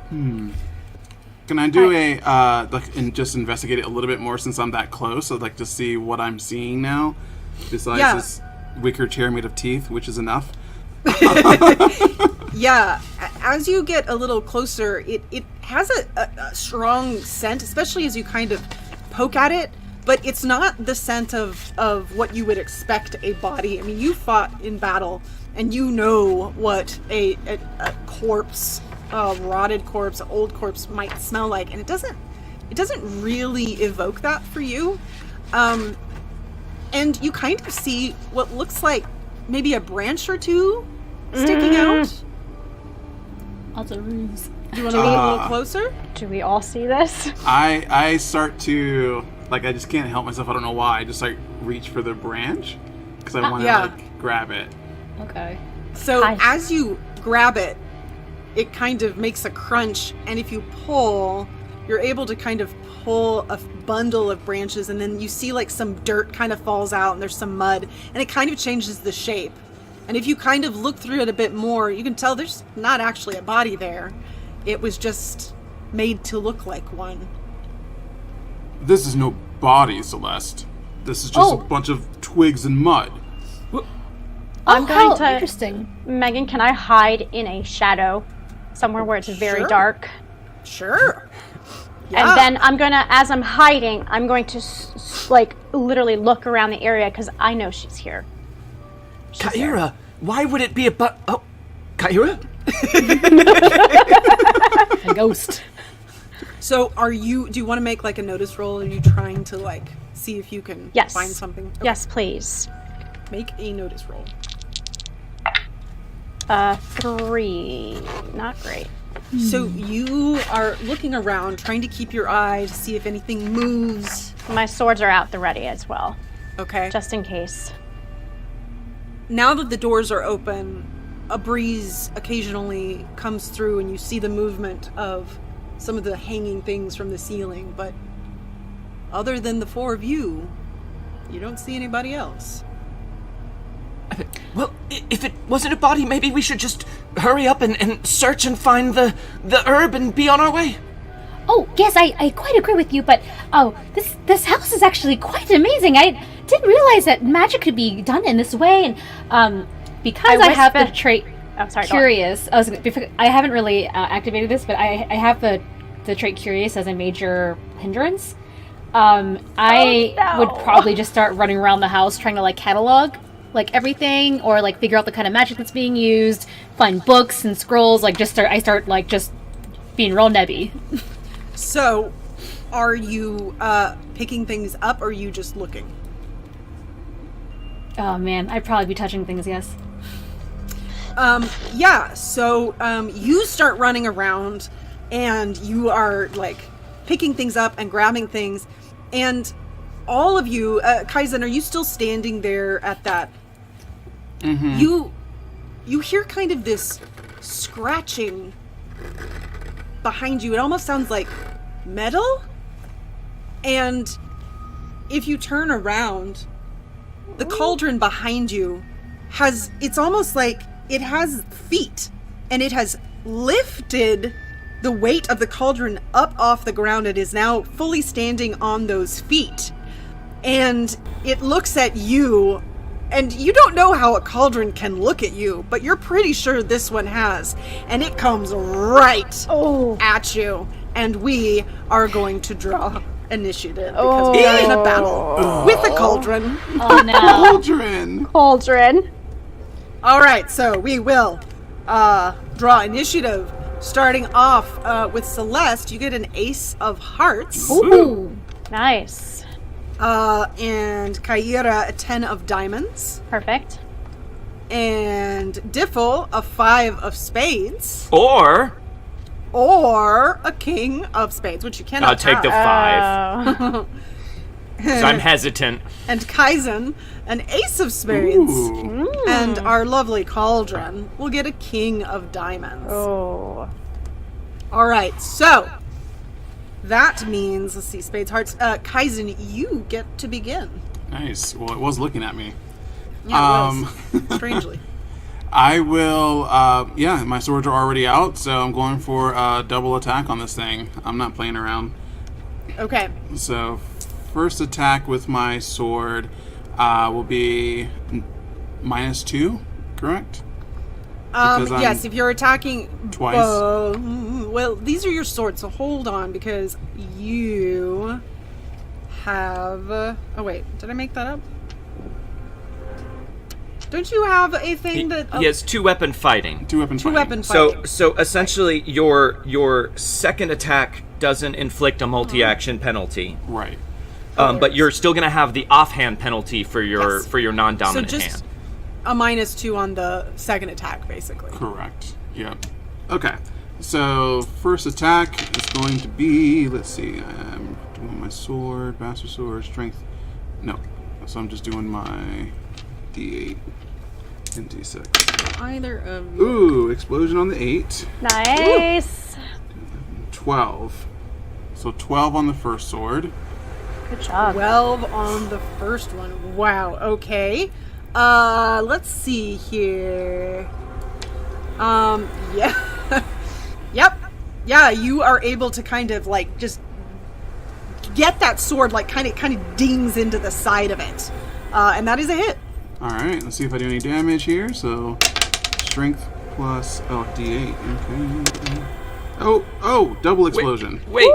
Can I do and just investigate it a little bit more since I'm that close? I'd like to see what I'm seeing now, besides this wicker chair made of teeth, which is enough. Yeah, as you get a little closer, it has a strong scent, especially as you kind of poke at it, but it's not the scent of what you would expect a body. I mean, you fought in battle, and you know what a corpse, a rotted corpse, an old corpse might smell like, and it doesn't really evoke that for you. And you kind of see what looks like maybe a branch or two sticking out. Lots of rooms. Do you want to get a little closer? Do we all see this? I start to, like, I just can't help myself. I don't know why. I just, like, reach for the branch because I want to, like, grab it. Okay. So as you grab it, it kind of makes a crunch, and if you pull, you're able to kind of pull a bundle of branches, and then you see, like, some dirt kind of falls out, and there's some mud, and it kind of changes the shape. And if you kind of look through it a bit more, you can tell there's not actually a body there. It was just made to look like one. This is no body, Celeste. This is just a bunch of twigs and mud. I'm going to... Interesting. Megan, can I hide in a shadow somewhere where it's very dark? Sure. Yeah. And then I'm going to, as I'm hiding, I'm going to, like, literally look around the area because I know she's here. Kaira, why would it be oh, Kaira? A ghost. So do you want to make like a notice roll? Are you trying to like see if you can find something? Okay. Yes, please. Make a notice roll. 3. Not great. So you are looking around, trying to keep your eye to see if anything moves. My swords are out the ready as well, Okay. just in case. Now that the doors are open, a breeze occasionally comes through and you see the movement of some of the hanging things from the ceiling, but other than the four of you, you don't see anybody else. Well, if it wasn't a body, maybe we should just hurry up and search and find the herb and be on our way. Oh, yes, I quite agree with you, but this house is actually quite amazing. I didn't realize that magic could be done in this way, and because I have the trait curious. I haven't really activated this, but I have the trait curious as a major hindrance. I would probably just start running around the house trying to like catalog like everything, or like figure out the kind of magic that's being used, find books and scrolls, like I start like just being real nebby. So, are you picking things up, or are you just looking? Oh man, I'd probably be touching things, yes. So you start running around, and you are like picking things up and grabbing things, and all of you, Kaizen, are you still standing there at that? Mm-hmm. You hear kind of this scratching behind you. It almost sounds like metal. And if you turn around, the cauldron behind you it's almost like it has feet, and it has lifted the weight of the cauldron up off the ground. It is now fully standing on those feet. And it looks at you, and you don't know how a cauldron can look at you, but you're pretty sure this one has. And it comes right at you. And we are going to draw initiative because we are in a battle with a cauldron. Oh no. Cauldron. All right, so we will draw initiative. Starting off with Celeste, you get an ace of hearts. Ooh. Nice. And Kaira, a 10 of diamonds. Perfect. And Diffel, a 5 of spades. Or Or a king of spades, which you cannot I'll take the have. 5. 'Cause I'm hesitant. And Kaizen, an ace of spades. Ooh. And our lovely cauldron will get a king of diamonds. Oh. All right, so that means, let's see, spades, hearts. Kaizen, you get to begin. Nice. Well, it was looking at me. Yeah, it was. Strangely. I will, my swords are already out, so I'm going for a double attack on this thing. I'm not playing around. Okay. So, first attack with my sword will be -2, correct? Because I'm yes, if you're attacking twice. Well, these are your swords, so hold on, because you have... oh, wait, did I make that up? Don't you have a thing that... He has 2-weapon fighting. Two-weapon fighting. Two-weapon fighting. So essentially, your second attack doesn't inflict a multi-action penalty, Right. but you're still gonna have the offhand penalty for your Yes. non-dominant So just hand. a -2 on the second attack, basically. Correct. Yep. Okay. So, first attack is going to be, let's see, I'm doing my sword, master sword, strength. No. So I'm just doing my D8 and D6. Either of you. Ooh, explosion on the 8. Nice. 12. So 12 on the first sword. Good job. 12 on the first one. Wow, okay. Let's see here. Yeah. Yep. Yeah, you are able to kind of like just get that sword like kind of dings into the side of it. And that is a hit. Alright, let's see if I do any damage here. So, strength plus, D8. Okay. Oh, double explosion. Wait,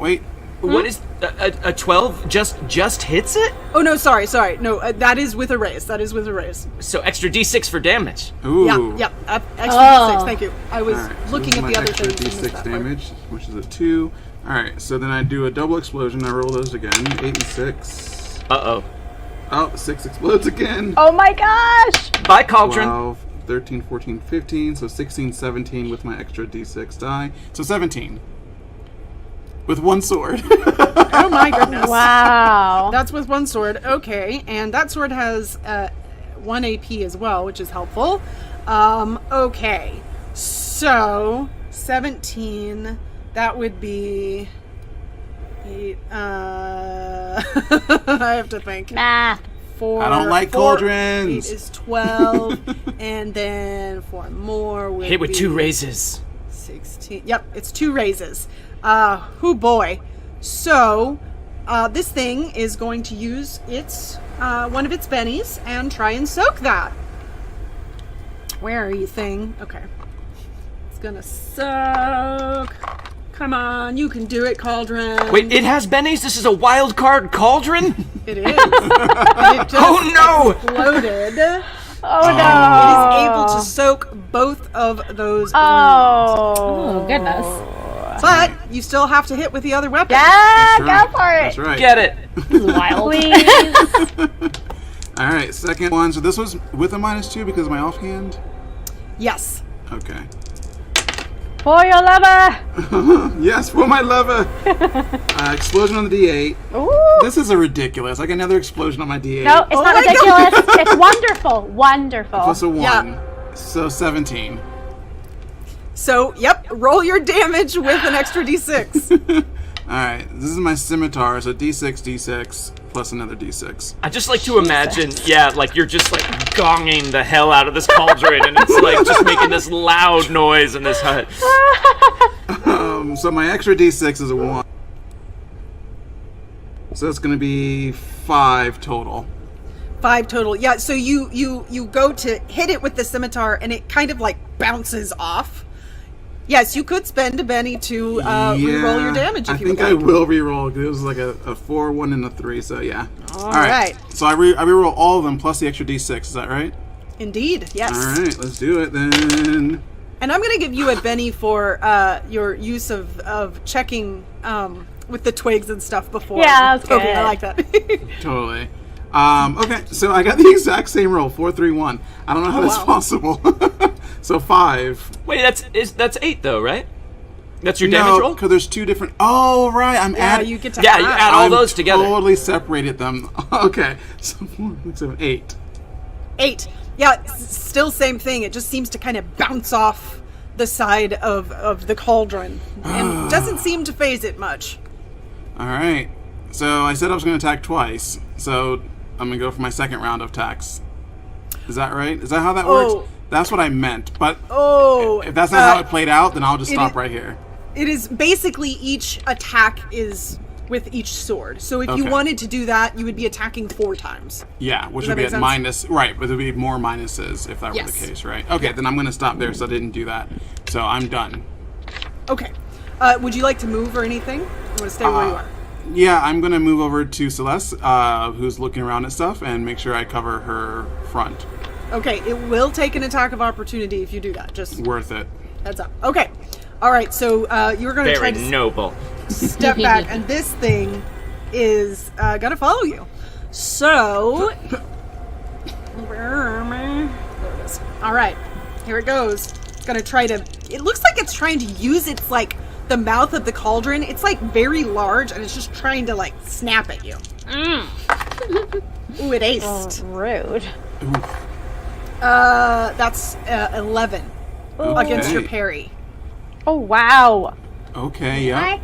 Wait. what is a 12? Just hits it? Oh no, sorry. No, that is with a raise. So extra D6 for damage. Ooh. Yep. Extra Oh. D6. Thank you. I was Alright, so looking this is at my the other extra things. and missed D6 that part. damage, which is a 2. Alright, so then I do a double explosion. I roll those again. 8 and 6. Uh-oh. Oh, 6 explodes again. Oh my gosh! Bye, Cauldron. 12, 13, 14, 15. So 16, 17 with my extra D6 die. So 17. With one sword. Oh my goodness. Wow. That's with one sword. Okay, and that sword has 1 AP as well, which is helpful. Okay, so 17. That would be 8. I have to think. Math. 4. I don't like 4, cauldrons. 8 is 12, and then 4 more would Hit with be 2 raises. 16. Yep, it's 2 raises. Hoo boy. So, this thing is going to use its one of its bennies and try and soak that. Where are you, thing? Okay. It's gonna soak. Come on, you can do it, Cauldron. Wait, it has bennies? This is a wild card Cauldron? It is. And it just Oh, no! exploded. Oh It no. is able to soak both of those wounds. Oh, goodness. But you still have to hit with the other weapon. Yeah, That's right. go for it. That's right. Get it. This is wild. Please. Alright, second one. So this was with a -2 because of my offhand? Yes. Okay. For your lover. Yes, for my lover! Explosion on the D8. Ooh. This is a ridiculous. Like another explosion on my D8. No, it's Oh not my ridiculous. It's wonderful. Wonderful. Plus a 1. Yeah. So 17. So, yep, roll your damage with an extra d6. Alright, this is my scimitar, so D6, D6, plus another D6. I just like to imagine, like you're just like gonging the hell out of this cauldron, and it's like just making this loud noise in this hut. So my extra D6 is a 1. So it's going to be 5 total. 5 total. Yeah, so you go to hit it with the scimitar, and it kind of like bounces off. Yes, you could spend a Benny to re-roll your damage if I you think would I like. will re-roll. It was like a 4, 1, and a 3, so yeah. All right. So I re-roll all of them plus the extra D6, is that right? Indeed, yes. Alright, let's do it then. And I'm going to give you a Benny for your use of checking with the twigs and stuff before. Yeah, that's okay, good. I like that. Totally. Okay, so I got the exact same roll, 4, 3, 1. I don't know how that's possible. So 5. Wait, that's 8 though, right? That's your damage roll? because there's 2 different... Oh, right, I'm adding... you get to Yeah, you add all those together. Totally separated them. Okay, so 4, 6, 7, 8. 8. Yeah, still same thing. It just seems to kind of bounce off the side of the cauldron and doesn't seem to phase it much. All right. So I said I was going to attack twice. So I'm going to go for my second round of attacks. Is that right? Is that how that works? That's what I meant. But if that's not how it played out, then I'll just stop right here. It is basically each attack is with each sword. So if you wanted to do that, you would be attacking 4 times. Yeah, which Does would that be at make minus... Right, but there would be more minuses if that were the case, right? Okay, then I'm going to stop there, so I didn't do that. So I'm done. Okay. Would you like to move or anything? You want to stay where you are? Yeah, I'm going to move over to Celeste, who's looking around at stuff, and make sure I cover her front. Okay, it will take an attack of opportunity if you do that. Just Worth it. heads up. Okay. All right, so you're going to try Very to noble. step back, and this thing is going to follow you. So... Where am I? There it is. All right, here it goes. It's going to try to... It looks like it's trying to use its, like, the mouth of the cauldron. It's, like, very large, and it's just trying to, like, snap at you. Ooh, it aced. Oh, rude. That's 11 against your Okay. parry. Oh, wow. Okay, yeah.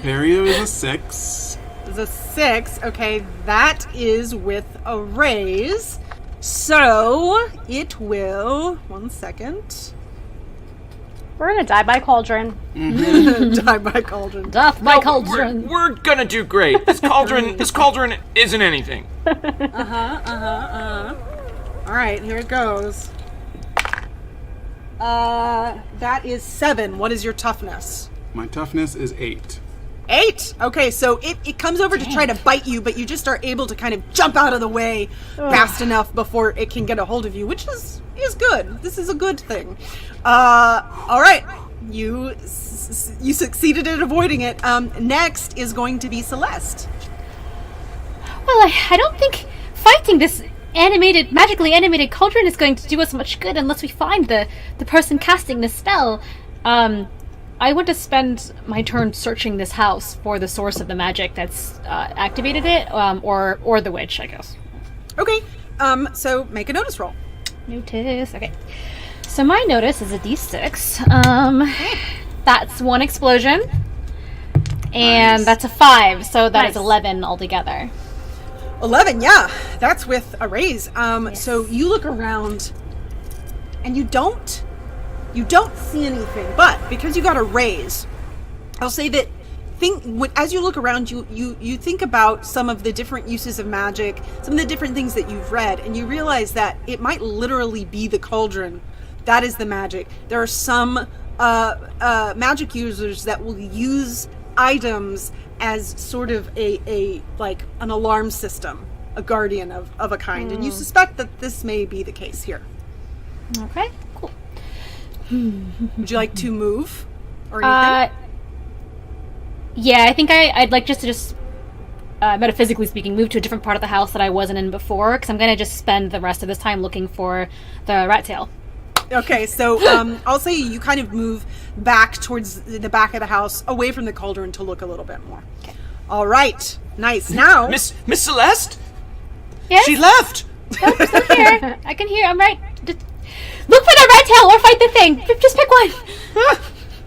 Parry is a 6. It's a 6. Okay, that is with a raise. So it will... 1 second. We're gonna die by cauldron. Die by cauldron. Death by cauldron. We're gonna do great. This cauldron isn't anything. All right, here it goes. That is 7. What is your toughness? My toughness is 8. 8. Okay, so it comes over to try to bite you, but you just are able to kind of jump out of the way fast enough before it can get a hold of you, which is good. This is a good thing. All right, you succeeded at avoiding it. Next is going to be Celeste. Well, I don't think fighting this magically animated cauldron is going to do us much good unless we find the person casting the spell. I want to spend my turn searching this house for the source of the magic that's activated it, or the witch, I guess. Okay, so make a notice roll. Notice. Okay. So my notice is a d6. That's 1 explosion. And that's a 5, so that is 11 altogether. 11, yeah, that's with a raise. So you look around, and you don't see anything. But because you got a raise, I'll say that as you look around, you think about some of the different uses of magic, some of the different things that you've read, and you realize that it might literally be the cauldron that is the magic. There are some magic users that will use items as sort of a like an alarm system, a guardian of a kind, and you suspect that this may be the case here. Okay, cool. Would you like to move or anything? Yeah, I think I'd like just metaphysically speaking, move to a different part of the house that I wasn't in before, because I'm going to just spend the rest of this time looking for the rat tail. Okay, so I'll say you kind of move back towards the back of the house, away from the cauldron to look a little bit more. Okay. All right, nice. Now, Miss Celeste? Yes? She left! Oh, I'm still here. I can hear. I'm right. Just look for the rat tail or fight the thing. Just pick one.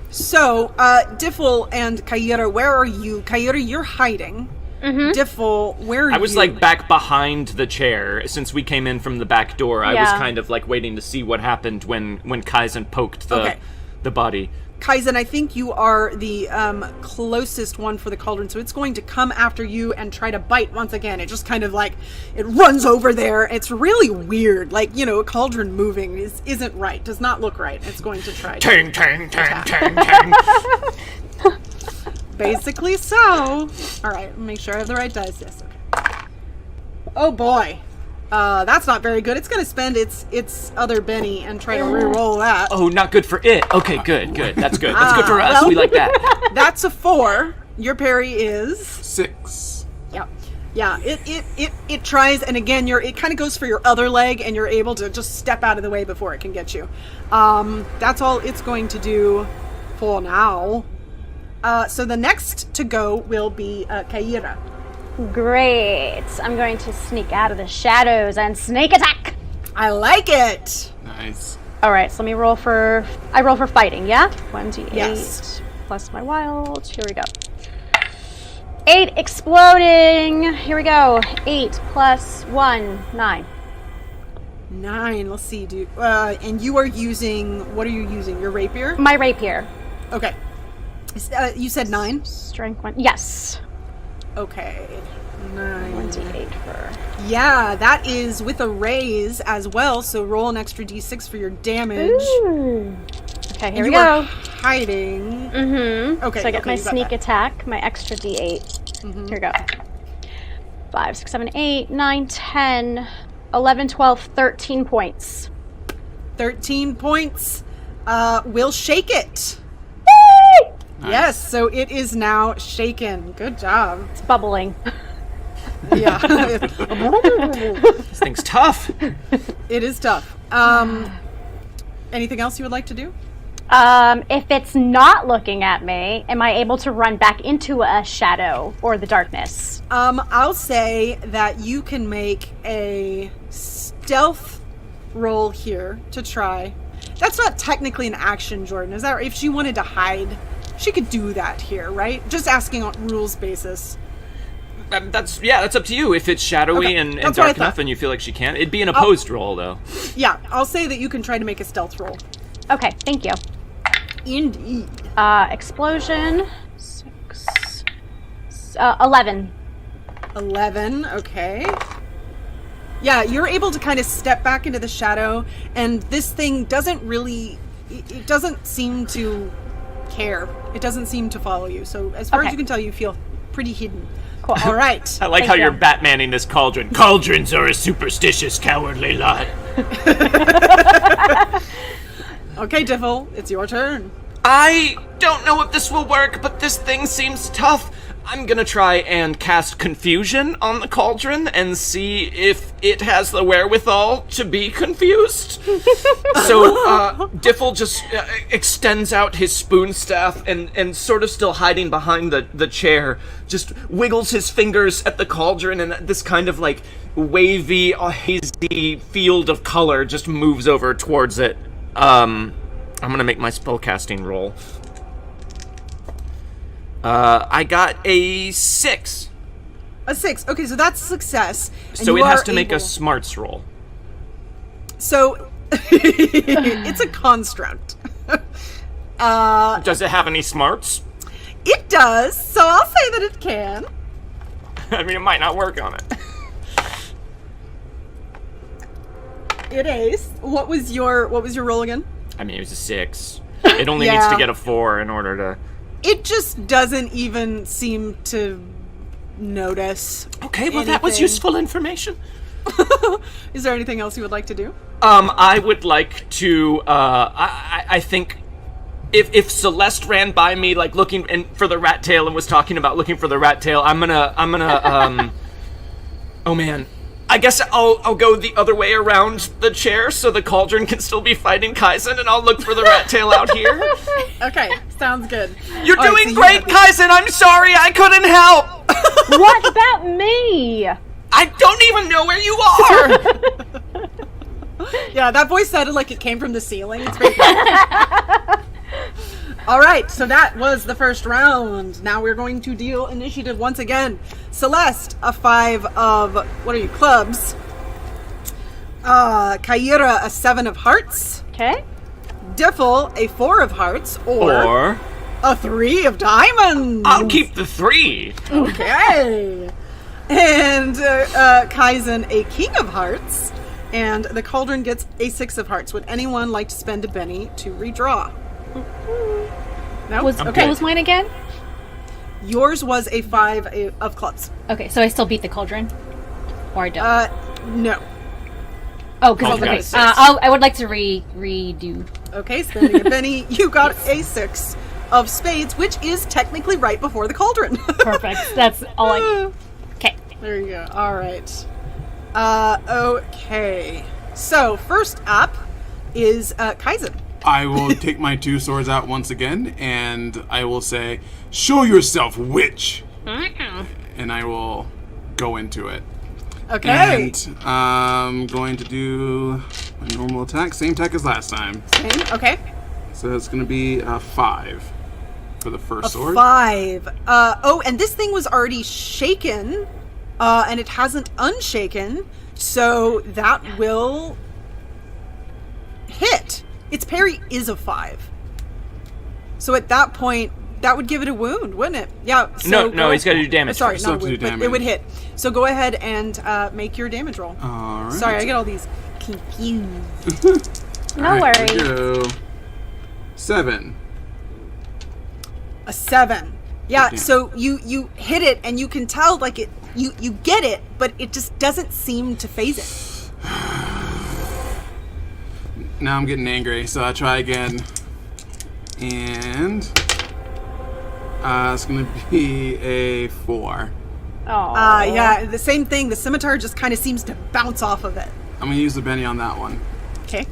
So, Diffel and Kaira, where are you? Kaira, you're hiding. Mm-hmm. Diffel, where are you? I was like back behind the chair since we came in from the back door. I was kind of like waiting to see what happened when Kaizen poked the body. Kaizen, I think you are the closest one for the cauldron, so it's going to come after you and try to bite once again. It just kind of like, it runs over there. It's really weird. Like, you know, a cauldron moving isn't right, does not look right. It's going to try to Tang, tang, tang, tang, tang. Basically so. All right, make sure I have the right dice. Yes, okay. Oh boy. That's not very good. It's going to spend its other Benny and try to re-roll that. Oh, not good for it. Okay, good. That's good. That's good for us. We like that. That's a 4. Your parry is 6. yeah. Yeah, it tries, and again, it kind of goes for your other leg, and you're able to just step out of the way before it can get you. That's all it's going to do for now. So the next to go will be Kaira. Great. I'm going to sneak out of the shadows and snake attack. I like it. Nice. All right, so I roll for fighting, yeah? 1d8 Yes. plus my wild. Here we go. 8 exploding. Here we go. 8 plus 1, 9. 9. Let's see, dude. And you are using, what are you using? Your rapier? My rapier. Okay. You said 9? Strength 1. Yes. Okay. 9. 1d8 for... Yeah, that is with a raise as well, so roll an extra d6 for your damage. Ooh. Okay, here And we you go. are hiding. Mm-hmm. Okay, So I get my you got sneak that. attack, my extra d8. Here we go. 5, 6, 7, 8, 9, 10, 11, 12, 13 points. 13 points. We'll shake it. Yes, so it is now shaken. Good job. It's bubbling. Yeah. This thing's tough. It is tough. Anything else you would like to do? If it's not looking at me, am I able to run back into a shadow or the darkness? I'll say that you can make a stealth roll here to try. That's not technically an action, Jordan. Is that right? If she wanted to hide, she could do that here, right? Just asking on rules basis. That's up to you. If it's shadowy Okay, and that's what I dark thought. enough and you feel like she can. It'd be an opposed roll, though. Yeah, I'll say that you can try to make a stealth roll. Okay, thank you. Indeed. Explosion. 6. 11. 11, okay. Yeah, you're able to kind of step back into the shadow, and this thing doesn't really... It doesn't seem to care. It doesn't seem to follow you. So as far as Okay. you can tell, you feel pretty hidden. Cool. All right. I like Thank how you. you're Batmaning this cauldron. Cauldrons are a superstitious, cowardly lot. Okay, Diffle, it's your turn. I don't know if this will work, but this thing seems tough. I'm gonna try and cast Confusion on the cauldron and see if it has the wherewithal to be confused. So, Diffle just extends out his spoon staff and sort of still hiding behind the chair, just wiggles his fingers at the cauldron, and this kind of like wavy, hazy field of color just moves over towards it. I'm gonna make my spellcasting roll. I got a 6. A 6. Okay, so that's success. And So you it has are to make a able- smarts roll. So, it's a construct. Does it have any smarts? It does, so I'll say that it can. I mean, it might not work on it. It is. What was your roll again? I mean, it was a 6. It only needs to Yeah. get a 4 in order to... It just doesn't even seem to notice. Okay, well, that was anything. useful information. Is there anything else you would like to do? I would like to, I think if Celeste ran by me, like, looking for the rat tail and was talking about looking for the rat tail, I'm gonna, oh man. I guess I'll go the other way around the chair so the cauldron can still be fighting Kaizen, and I'll look for the rat tail out here. Okay, sounds good. You're All right, doing so you great, have- Kaizen! I'm sorry, I couldn't help! What about me? I don't even know where you are! Yeah, that voice sounded like it came from the ceiling. It's very All right, so that was the first round. Now we're going to deal initiative once again. Celeste, a 5 of, what are you, clubs? Kaira, a 7 of hearts. Okay. Diffle, a 4 of hearts. Or... a 3 of diamonds. I'll keep the 3. Okay. And Kaizen, a king of hearts. And the cauldron gets a 6 of hearts. Would anyone like to spend a penny to redraw? No? What was mine again? Yours was a 5 of clubs. Okay, so I still beat the cauldron? Or I don't? No. Oh, because got a okay. 6. I would like to redo. Okay, spending a penny. You got a 6. of spades, which is technically right before the cauldron. Perfect. That's all I need. Okay. There you go. All right. Okay. So first up is Kaizen. I will take my 2 swords out once again, and I will say, "Show yourself, witch!" And I will go into it. Okay. And I'm going to do my normal attack. Same attack as last time. Same. Okay. So it's going to be a 5 for the first sword. 5. And this thing was already shaken, and it hasn't unshaken, so that will hit. Its parry is a 5. So at that point, that would give it a wound, wouldn't it? Yeah. So no, he's got to do damage. Sorry, first. not a wound, but it would hit. So go ahead and make your damage roll. All right. Sorry, I get all these confused. No All right, worries. here we go. 7. A 7. Yeah, Damn. so you hit it, and you can tell, like, you get it, but it just doesn't seem to phase it. Now I'm getting angry, so I try again. And it's going to be a 4. Oh. Yeah, the same thing. The scimitar just kind of seems to bounce off of it. I'm going to use the Benny on that one. Okay.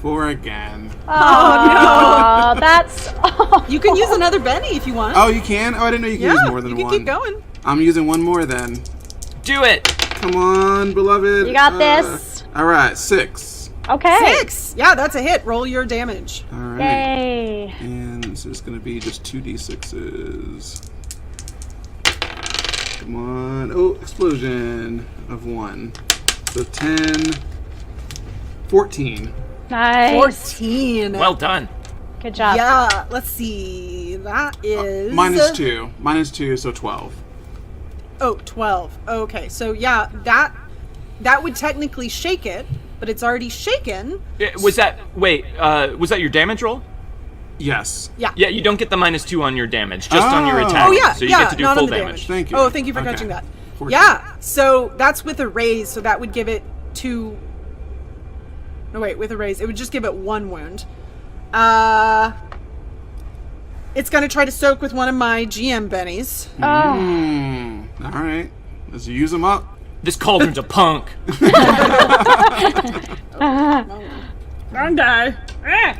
4 again. Oh, no. That's... Oh. You can use another Benny if you want. Oh, you can? Oh, I didn't know you could use more than you can one. keep going. I'm using one more then. Do it. Come on, beloved. You got this. All right, 6. Okay. 6. Yeah, that's a hit. Roll your damage. All right. Yay. And this is going to be just 2d6s. Come on. Oh, explosion of 1. So 10, 14. Nice. 14. Well done. Good job. Yeah, let's see. That is... Minus 2. Minus 2, so 12. Oh, 12. Okay, so yeah, that would technically shake it, but it's already shaken. Was that your damage roll? Yes. Yeah. Yeah, you don't get the -2 on your damage, just on your attack. Oh, yeah, So you yeah, get to do not full on the damage. Thank you. Oh, thank you for Okay. catching that. 14. Yeah, so that's with a raise, so that would give it 2... No, wait, with a raise, it would just give it 1 wound. It's going to try to soak with one of my GM bennies. All right. Let's use them up. This cauldron's a punk. Wrong die.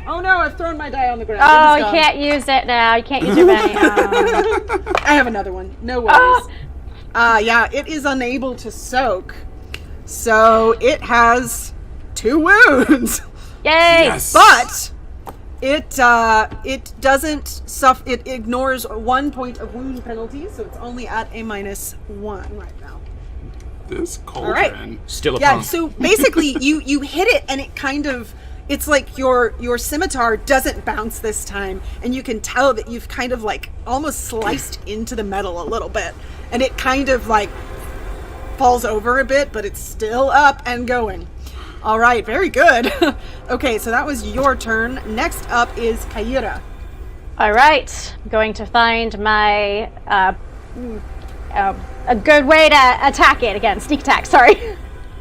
Oh no, I've thrown my die on the ground. Oh, It is you gone. can't use it now. You can't use your Benny. Oh. I have another one. No worries. Yeah, it is unable to soak. So it has 2 wounds. Yay. Yes. But it doesn't suffer. It ignores 1 point of wound penalty, so it's only at a -1 right now. This cauldron. right. Still a Yeah, punk. so basically you hit it and it kind of, it's like your scimitar doesn't bounce this time, and you can tell that you've kind of like almost sliced into the metal a little bit, and it kind of like falls over a bit, but it's still up and going. All right, very good. Okay, so that was your turn. Next up is Kaira. All right. I'm going to find my a good way to attack it again. Sneak attack. Sorry.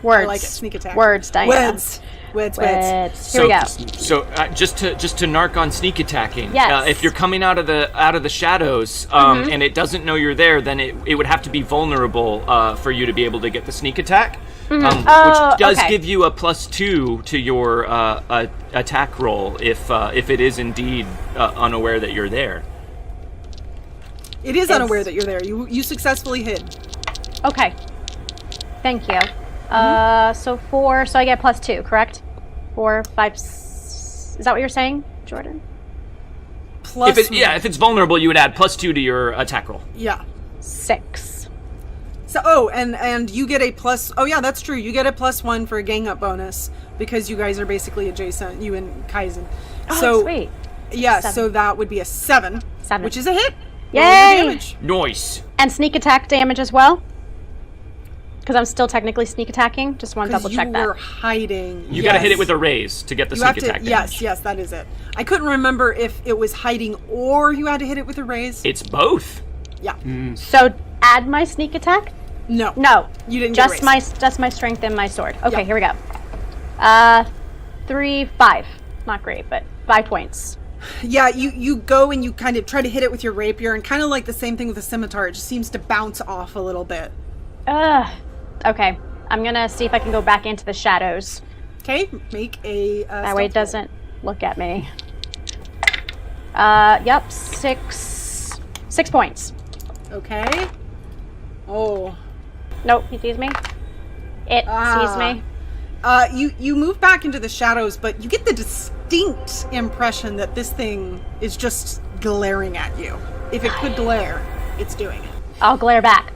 Words. I like it. Sneak attack. Words, Diana. Words. Here we go. So just to narc on sneak attacking. Yes. If you're coming out of the shadows, and it doesn't know you're there, then it would have to be vulnerable for you to be able to get the sneak attack. Which does okay. give you a +2 to your attack roll if it is indeed unaware that you're there. It is unaware that you're there. You successfully hid. Okay. Thank you. So 4. So I get +2, correct? 4, 5. Is that what you're saying, Jordan? Plus, If it's vulnerable, you would add +2 to your attack roll. yeah. 6. So and you get a plus. Oh yeah, that's true. You get a +1 for a gang up bonus because you guys are basically adjacent. You and Kaizen. Oh, So sweet. yeah, 7. so that would be a 7, 7. which is a hit. Yay! Roll your damage. Nice. And sneak attack damage as well? Because I'm still technically sneak attacking. Just want to 'Cause double check you that. were hiding. You gotta hit it with a raise to get the You sneak have to. attack damage. Yes, that is it. I couldn't remember if it was hiding or you had to hit it with a raise. It's both. Yeah. So add my sneak attack? No. No. You didn't get a raise. Just my strength and my sword. Okay, Yeah. here we go. 3, 5. Not great, but 5 points. Yeah, you go and you kind of try to hit it with your rapier, and kind of like the same thing with the scimitar, it just seems to bounce off a little bit. Okay. I'm gonna see if I can go back into the shadows. Okay, make a that way it doesn't look at me. Yep, 6 points. Okay. Oh. Nope, he sees me. It sees me. You move back into the shadows, but you get the distinct impression that this thing is just glaring at you. If it could glare, it's doing it. I'll glare back.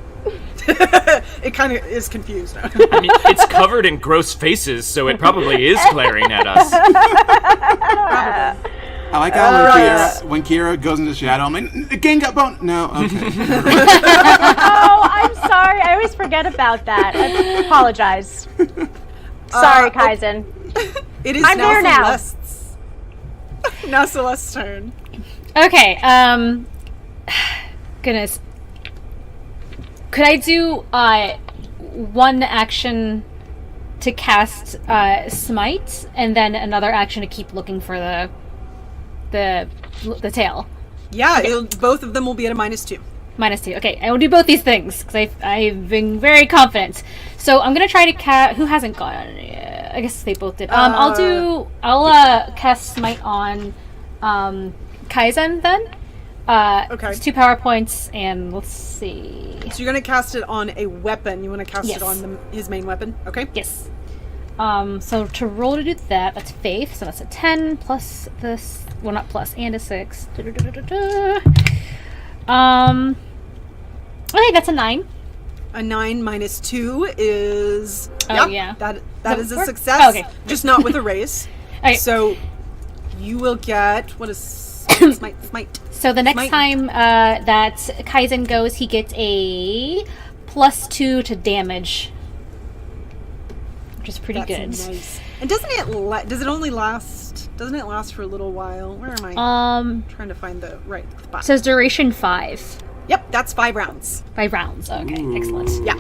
It kind of is confused. I mean, it's covered in gross faces, so it probably is glaring at us. I like how when Kira goes into shadow, I'm like, the gang got bone. No, okay. Oh, I'm sorry. I always forget about that. I apologize. Sorry, Kaizen. It is I'm now there now. Celeste's. Now Celeste's turn. Okay, goodness. Could I do one action to cast Smite, and then another action to keep looking for the tail? Yeah, both of them will be at a -2. -2. Okay, I will do both these things because I've been very confident. So I'm gonna try to cast. Who hasn't gone? I guess they both did. I'll cast Smite on Kaizen then. Okay. It's 2 power points, and let's see. So you're going to cast it on a weapon. You want to cast Yes. it on his main weapon? Okay. Yes. So to roll to do that, that's Faith. So that's a 10 plus this. Well, not plus, and a 6. Okay, that's a 9. A 9 -2 is... Oh, yeah. That is a work? success. Oh, okay. Just not with a raise. Okay. So you will get... What is smite? So the next Smite. time that Kaizen goes, he gets a +2 to damage, which is pretty good. Nice. And doesn't it only last... Doesn't it last for a little while? Where am I? Trying to find the right spot. Says duration 5. Yep, that's 5 rounds. 5 rounds. Okay, excellent. Yeah.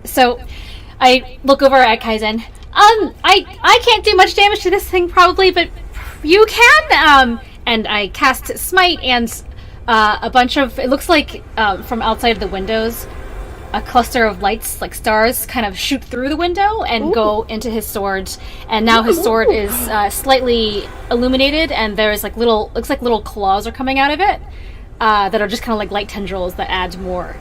So I look over at Kaizen. I can't do much damage to this thing probably, but you can. And I cast Smite, and a bunch of, it looks like from outside of the windows, a cluster of lights, like stars, kind of shoot through the window and go into his sword. And now his sword is slightly illuminated, and there's like looks like little claws are coming out of it that are just kind of like light tendrils that add more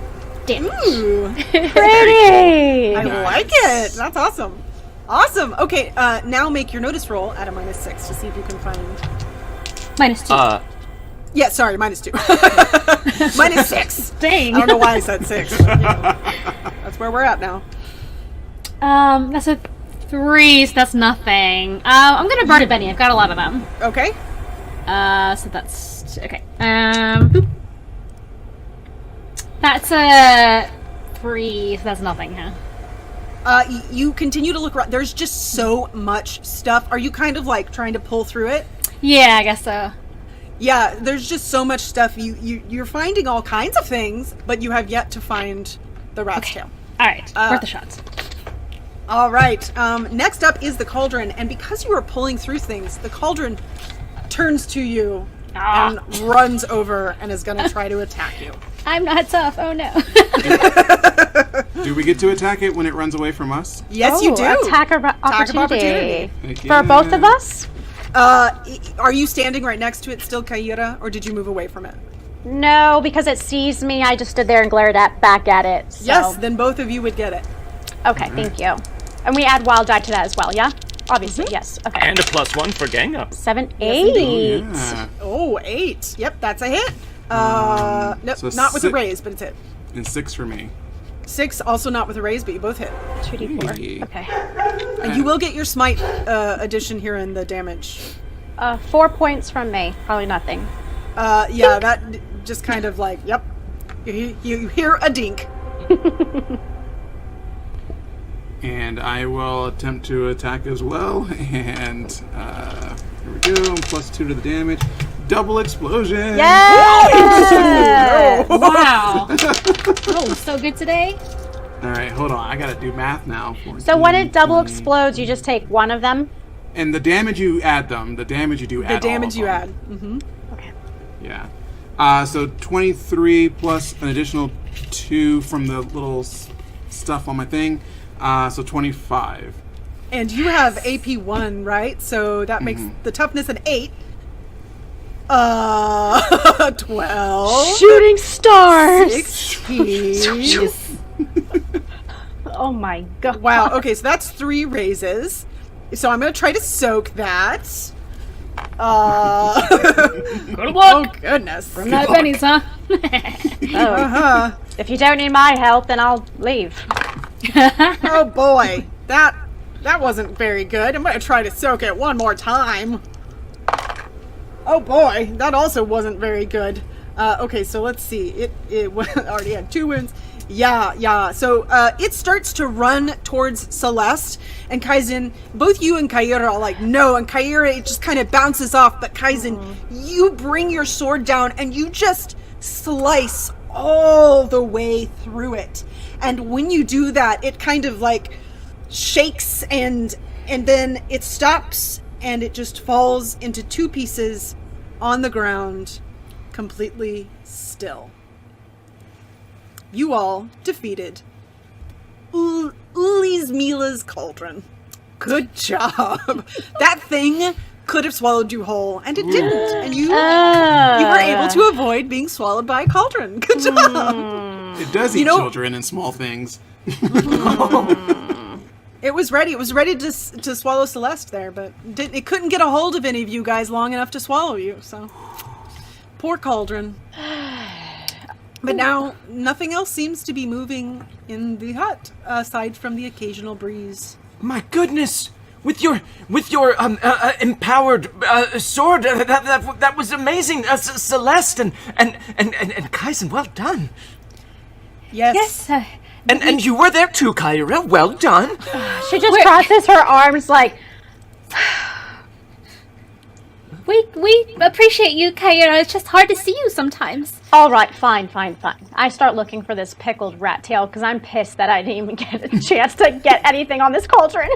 damage. Ooh, Pretty! I like it. That's awesome. Awesome. Okay, now make your notice roll at a -6 to see if you can find... -2. Yeah, sorry, -2. -6. Dang. I don't know why I said 6. But, that's where we're at now. That's a 3, so that's nothing. I'm gonna burn a Benny. I've got a lot of them. Okay. So that's okay. Boop. That's a 3, so that's nothing, huh? You continue to look around. There's just so much stuff. Are you kind of like trying to pull through it? Yeah, I guess so. Yeah, there's just so much stuff. You're finding all kinds of things, but you have yet to find the rat's tail. All right, worth a shot. All right. Next up is the cauldron, and because you are pulling through things, the cauldron turns to you and runs over and is going to try to attack you. I'm not tough. Oh no. Do we get to attack it when it runs away from us? Yes, you do. Attack of opportunity. For both of us? Are you standing right next to it still, Kaira, or did you move away from it? No, because it sees me. I just stood there and glared back at it. So. Yes, then both of you would get it. Okay, thank you. And we add wild die to that as well, yeah? Obviously, yes. Okay. And a +1 for gang up. 7, 8. Yeah. Oh, 8. Yep, that's a hit. Nope, so not with a raise, but it's hit. And 6 for me. 6, also not with a raise, but you both hit. 2d4. Hey. Okay. You will get your smite addition here in the damage. 4 points from me. Probably nothing. Yeah, that just kind of like, yep. You hear a dink. And I will attempt to attack as well. And here we go. +2 to the damage. Double explosion. Yeah! Wow. Oh, so good today. All right, hold on. I gotta do math now. 14, So when it double 20. explodes, you just take one of them? And the damage you add them. The damage you do add. The damage all you of add. them. Okay. Yeah. So 23 plus an additional 2 from the little stuff on my thing. So 25. And you have AP 1, right? So that makes the toughness an 8. 12. Shooting stars. 16. Oh my god. Wow. Okay, so that's 3 raises. So I'm going to try to soak that. Good luck. Oh, goodness. From that pennies, huh? If you don't need my help, then I'll leave. Oh, boy. That wasn't very good. I'm going to try to soak it one more time. Oh, boy. That also wasn't very good. Okay, so let's see. It already had 2 wounds. Yeah. So it starts to run towards Celeste, and Kaizen, both you and Kaira are like, no, and Kaira, it just kind of bounces off, but Kaizen, you bring your sword down, and you just slice all the way through it. And when you do that, it kind of like shakes, and then it stops, and it just falls into 2 pieces on the ground, completely still. You all defeated Uli's Mila's cauldron. Good job. That thing could have swallowed you whole, and it didn't. And you were able to avoid being swallowed by a cauldron. Good job. It does eat children and small things. It was ready. It was ready to swallow Celeste there, but it couldn't get a hold of any of you guys long enough to swallow you. So poor cauldron. But now, nothing else seems to be moving in the hut, aside from the occasional breeze. My goodness! With your empowered sword, that was amazing, Celeste and Kaizen. Well done. Yes. And you were there too, Kyra. Well done. She just crosses her arms like. We appreciate you, Kaira. It's just hard to see you sometimes. All right, fine. I start looking for this pickled rat tail because I'm pissed that I didn't even get a chance to get anything on this cauldron.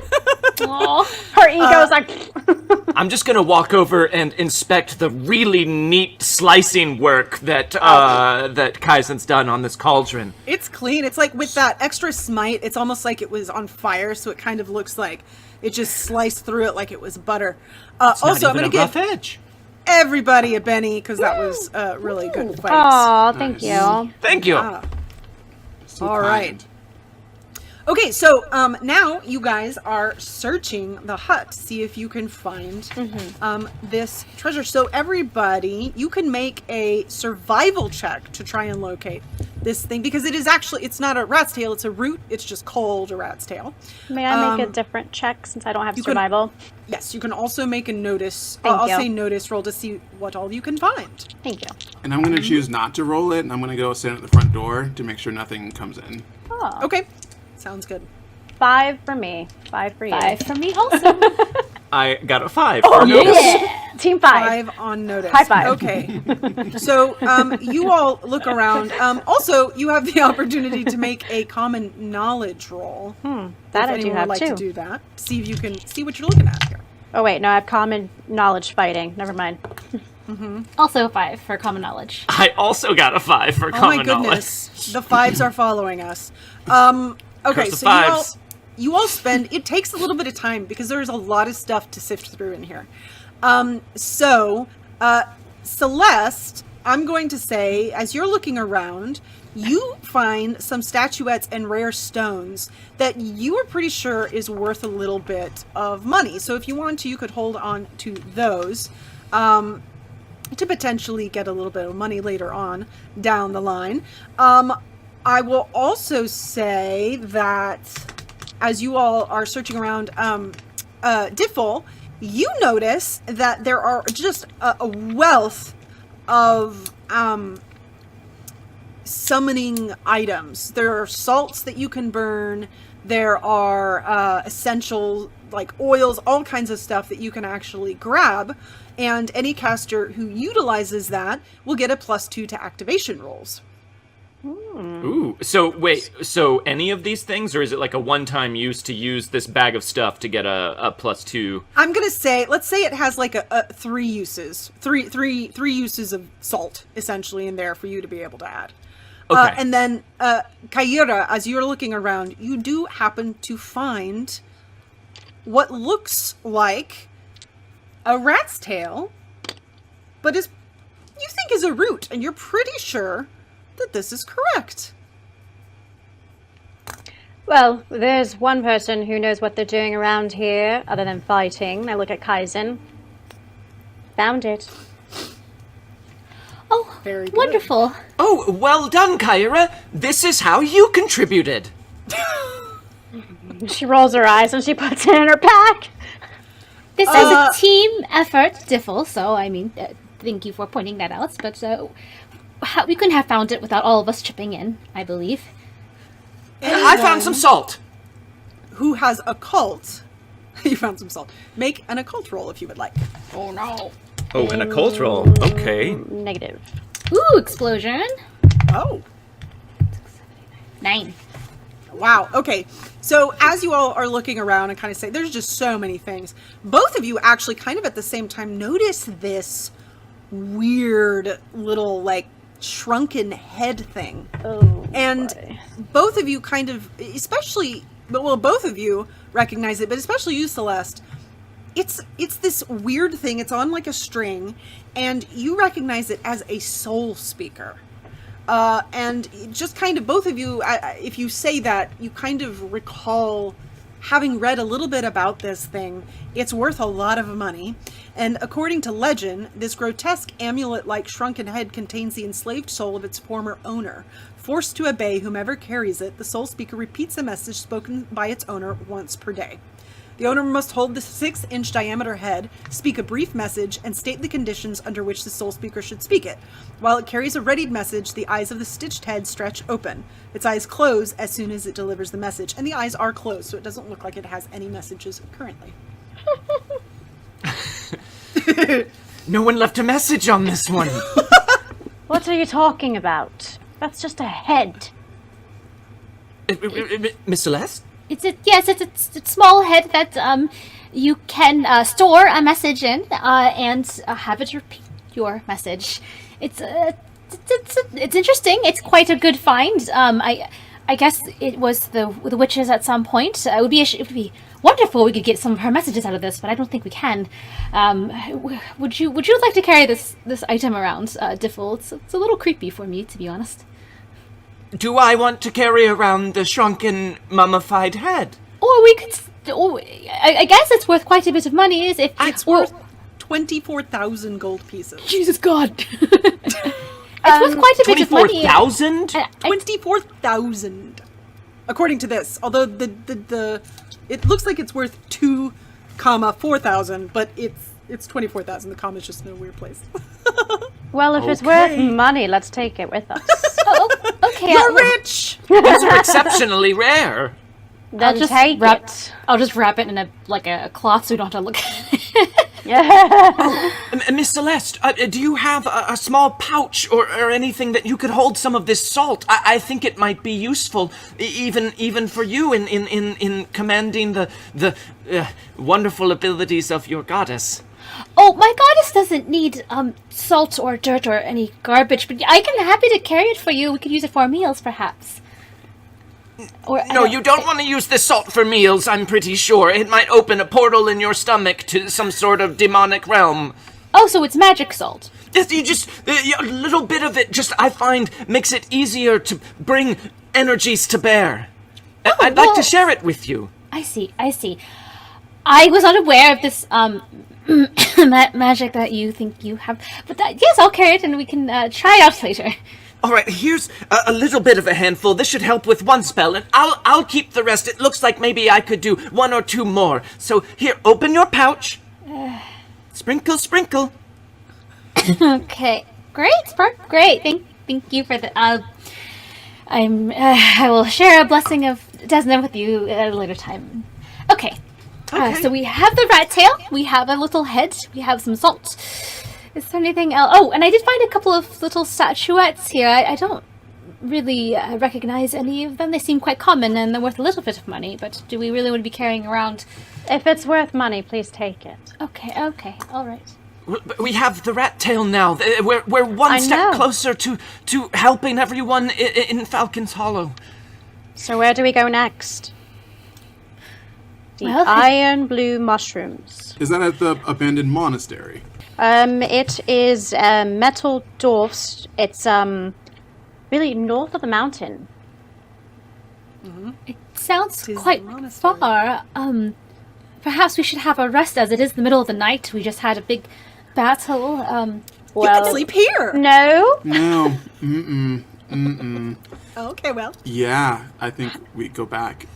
Her ego's like. I'm just gonna walk over and inspect the really neat slicing work that that Kaizen's done on this cauldron. It's clean. It's like with that extra smite, it's almost like it was on fire, so it kind of looks like it just sliced through it like it was butter. Also, I'm going to give everybody a Benny because that was a really good fight. Oh, thank you. Thank you. So All kind. right. Okay, so now you guys are searching the hut to see if you can find this treasure. So everybody, you can make a survival check to try and locate this thing because it is actually, it's not a rat's tail, it's a root. It's just called a rat's tail. May I make a different check since I don't have survival? Yes, you can also make a notice. Thank you. I'll say notice roll to see what all you can find. Thank you. And I'm going to choose not to roll it, and I'm going to go stand at the front door to make sure nothing comes in. Oh. Okay, sounds good. 5 for me. 5 for you. 5 from me also. I got a 5. Oh, notice. yeah. Team 5. 5 on notice. High 5. Okay. So you all look around. Also, you have the opportunity to make a common knowledge roll. That if I do anyone have would like too. to do that. See if you can see what you're looking at here. Oh wait, no, I have common knowledge fighting. Never mind. Also 5 for common knowledge. I also got a 5 for Oh common my goodness. knowledge. The 5s are following us. Okay, Curse the so fives. you all spend, it takes a little bit of time because there's a lot of stuff to sift through in here. Celeste, I'm going to say, as you're looking around, you find some statuettes and rare stones that you are pretty sure is worth a little bit of money. So if you want to, you could hold on to those to potentially get a little bit of money later on down the line. I will also say that as you all are searching around Diffle, you notice that there are just a wealth of summoning items. There are salts that you can burn. There are essential like oils, all kinds of stuff that you can actually grab. And any caster who utilizes that will get a +2 to activation rolls. Ooh, so wait, so any of these things, or is it like a one-time use to use this bag of stuff to get a +2? I'm gonna say, let's say it has like a three uses of salt essentially in there for you to be able to add. Okay. And then, Kaira, as you're looking around, you do happen to find what looks like a rat's tail, but you think is a root, and you're pretty sure that this is correct. Well, there's one person who knows what they're doing around here, other than fighting. I look at Kaizen. Found it. Oh, Very good. wonderful. Oh, well done, Kyra. This is how you contributed. She rolls her eyes and she puts it in her pack. This is a team effort, Diffle, so, I mean, thank you for pointing that out, but we couldn't have found it without all of us chipping in, I believe. I found some salt. Who has occult? You found some salt. Make an occult roll if you would like. Oh, no. Oh, and a cult roll. Okay. Negative. Ooh, explosion. Oh. 9. Wow. Okay. So as you all are looking around and kind of say, there's just so many things. Both of you actually kind of at the same time notice this weird little like shrunken head thing. Oh. And boy. both of you kind of, especially, well, both of you recognize it, but especially you, Celeste. It's this weird thing. It's on like a string, and you recognize it as a soul speaker. And just kind of both of you, if you say that, you kind of recall having read a little bit about this thing. It's worth a lot of money. And according to legend, this grotesque amulet-like shrunken head contains the enslaved soul of its former owner. Forced to obey whomever carries it, the soul speaker repeats a message spoken by its owner once per day. The owner must hold the 6-inch diameter head, speak a brief message, and state the conditions under which the soul speaker should speak it. While it carries a readied message, the eyes of the stitched head stretch open. Its eyes close as soon as it delivers the message, and the eyes are closed, so it doesn't look like it has any messages currently. No one left a message on this one. What are you talking about? That's just a head. Miss Celeste? It's a small head that you can store a message in and have it repeat your message. It's interesting. It's quite a good find. I guess it was the witches at some point. It would be wonderful if we could get some of her messages out of this, but I don't think we can. Would you like to carry this item around, Diffle? It's a little creepy for me, to be honest. Do I want to carry around the shrunken, mummified head? Or we could. I guess it's worth quite a bit of money. It's worth 24,000 gold pieces. Jesus God. It's worth quite a bit of money. 24,000? 24,000, according to this. Although the it looks like it's worth 2,400, but it's 24,000. The comma's just in a weird place. Well, if it's worth money, let's take it with us. Okay. You're rich. These are exceptionally rare. Then take it. I'll just wrap it in a cloth so we don't have to look at it. Yeah. Miss Celeste, do you have a small pouch or anything that you could hold some of this salt? I think it might be useful, even for you in commanding the wonderful abilities of your goddess. Oh, my goddess doesn't need salt or dirt or any garbage, but I can happy to carry it for you. We could use it for our meals, perhaps. No, you don't want to use this salt for meals, I'm pretty sure. It might open a portal in your stomach to some sort of demonic realm. Oh, so it's magic salt. Just a little bit of it, I find, makes it easier to bring energies to bear. I'd like to share it with you. I see. I was not aware of this magic that you think you have. But yes, I'll carry it and we can try it out later. All right, here's a little bit of a handful. This should help with one spell, and I'll keep the rest. It looks like maybe I could do 1 or 2 more. So here, open your pouch. Sprinkle, sprinkle. Okay, great. Thank you for the. I will share a blessing of Desna with you at a later time. Okay. So we have the rat tail. We have a little head. We have some salt. Is there anything else? Oh, and I did find a couple of little statuettes here. I don't really recognize any of them. They seem quite common and they're worth a little bit of money, but do we really want to be carrying around? If it's worth money, please take it. Okay, all right. We have the rat tail now. We're one step closer to helping everyone in Falcon's Hollow. So where do we go next? The Well, iron blue mushrooms. Is that at the abandoned monastery? It is Metal Dwarfs. It's really north of the mountain. It sounds Tis quite the monastery. far. Perhaps we should have a rest as it is the middle of the night. We just had a big battle. You can sleep here. No. No. Okay, well. Yeah, I think we go back.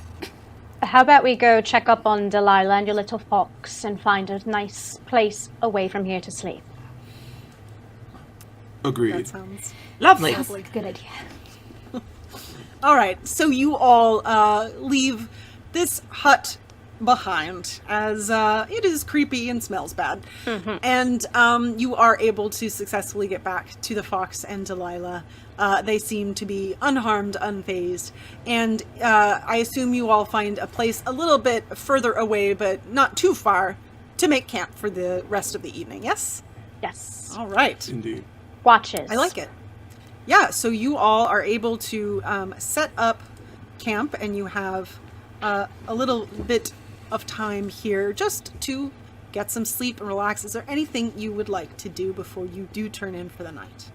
How about we go check up on Delilah and your little fox and find a nice place away from here to sleep? Agreed. That sounds Lovely. lovely. Good idea. All right, so you all leave this hut behind as it is creepy and smells bad. And you are able to successfully get back to the fox and Delilah. They seem to be unharmed, unfazed. And I assume you all find a place a little bit further away, but not too far, to make camp for the rest of the evening, yes? Yes. All right. Indeed. Watches. I like it. Yeah, so you all are able to set up camp, and you have a little bit of time here just to get some sleep and relax. Is there anything you would like to do before you do turn in for the night?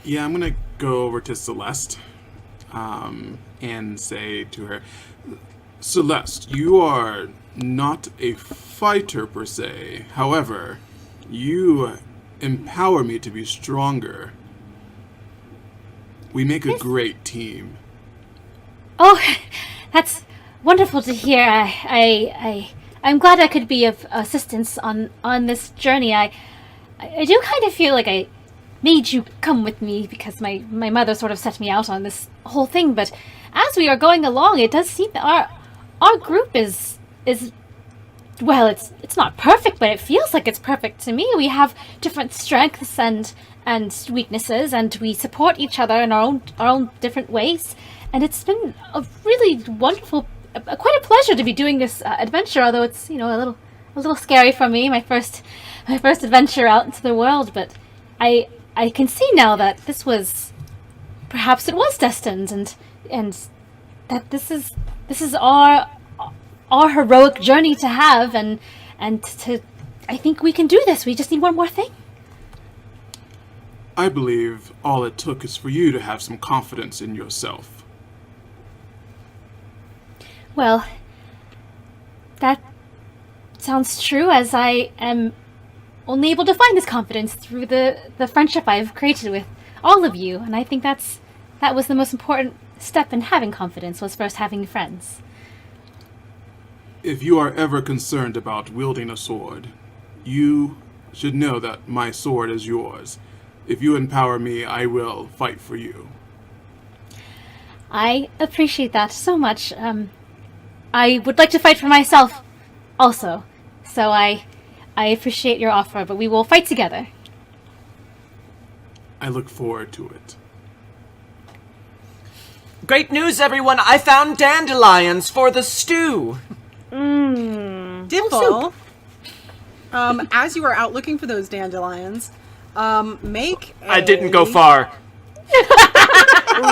Yeah, I'm gonna go over to Celeste and say to her, Celeste, you are not a fighter per se. However, you empower me to be stronger. We make a great team. Oh, that's wonderful to hear. I'm glad I could be of assistance on this journey. I do kind of feel like I made you come with me because my mother sort of set me out on this whole thing. But as we are going along, it does seem that our group is well, it's not perfect, but it feels like it's perfect to me. We have different strengths and weaknesses, and we support each other in our own different ways. And it's been a really wonderful, quite a pleasure to be doing this adventure. Although it's a little scary for me, my first adventure out into the world. But I can see now that this was, perhaps it was destined, and that this is our heroic journey to have, and to, I think we can do this. We just need one more thing. I believe all it took is for you to have some confidence in yourself. Well, that sounds true, as I am only able to find this confidence through the friendship I've created with all of you, and I think that was the most important step in having confidence, was first having friends. If you are ever concerned about wielding a sword, you should know that my sword is yours. If you empower me, I will fight for you. I appreciate that so much. I would like to fight for myself also, so I appreciate your offer, but we will fight together. I look forward to it. Great news, everyone! I found dandelions for the stew! Dimple, as you are out looking for those dandelions, make I didn't go far.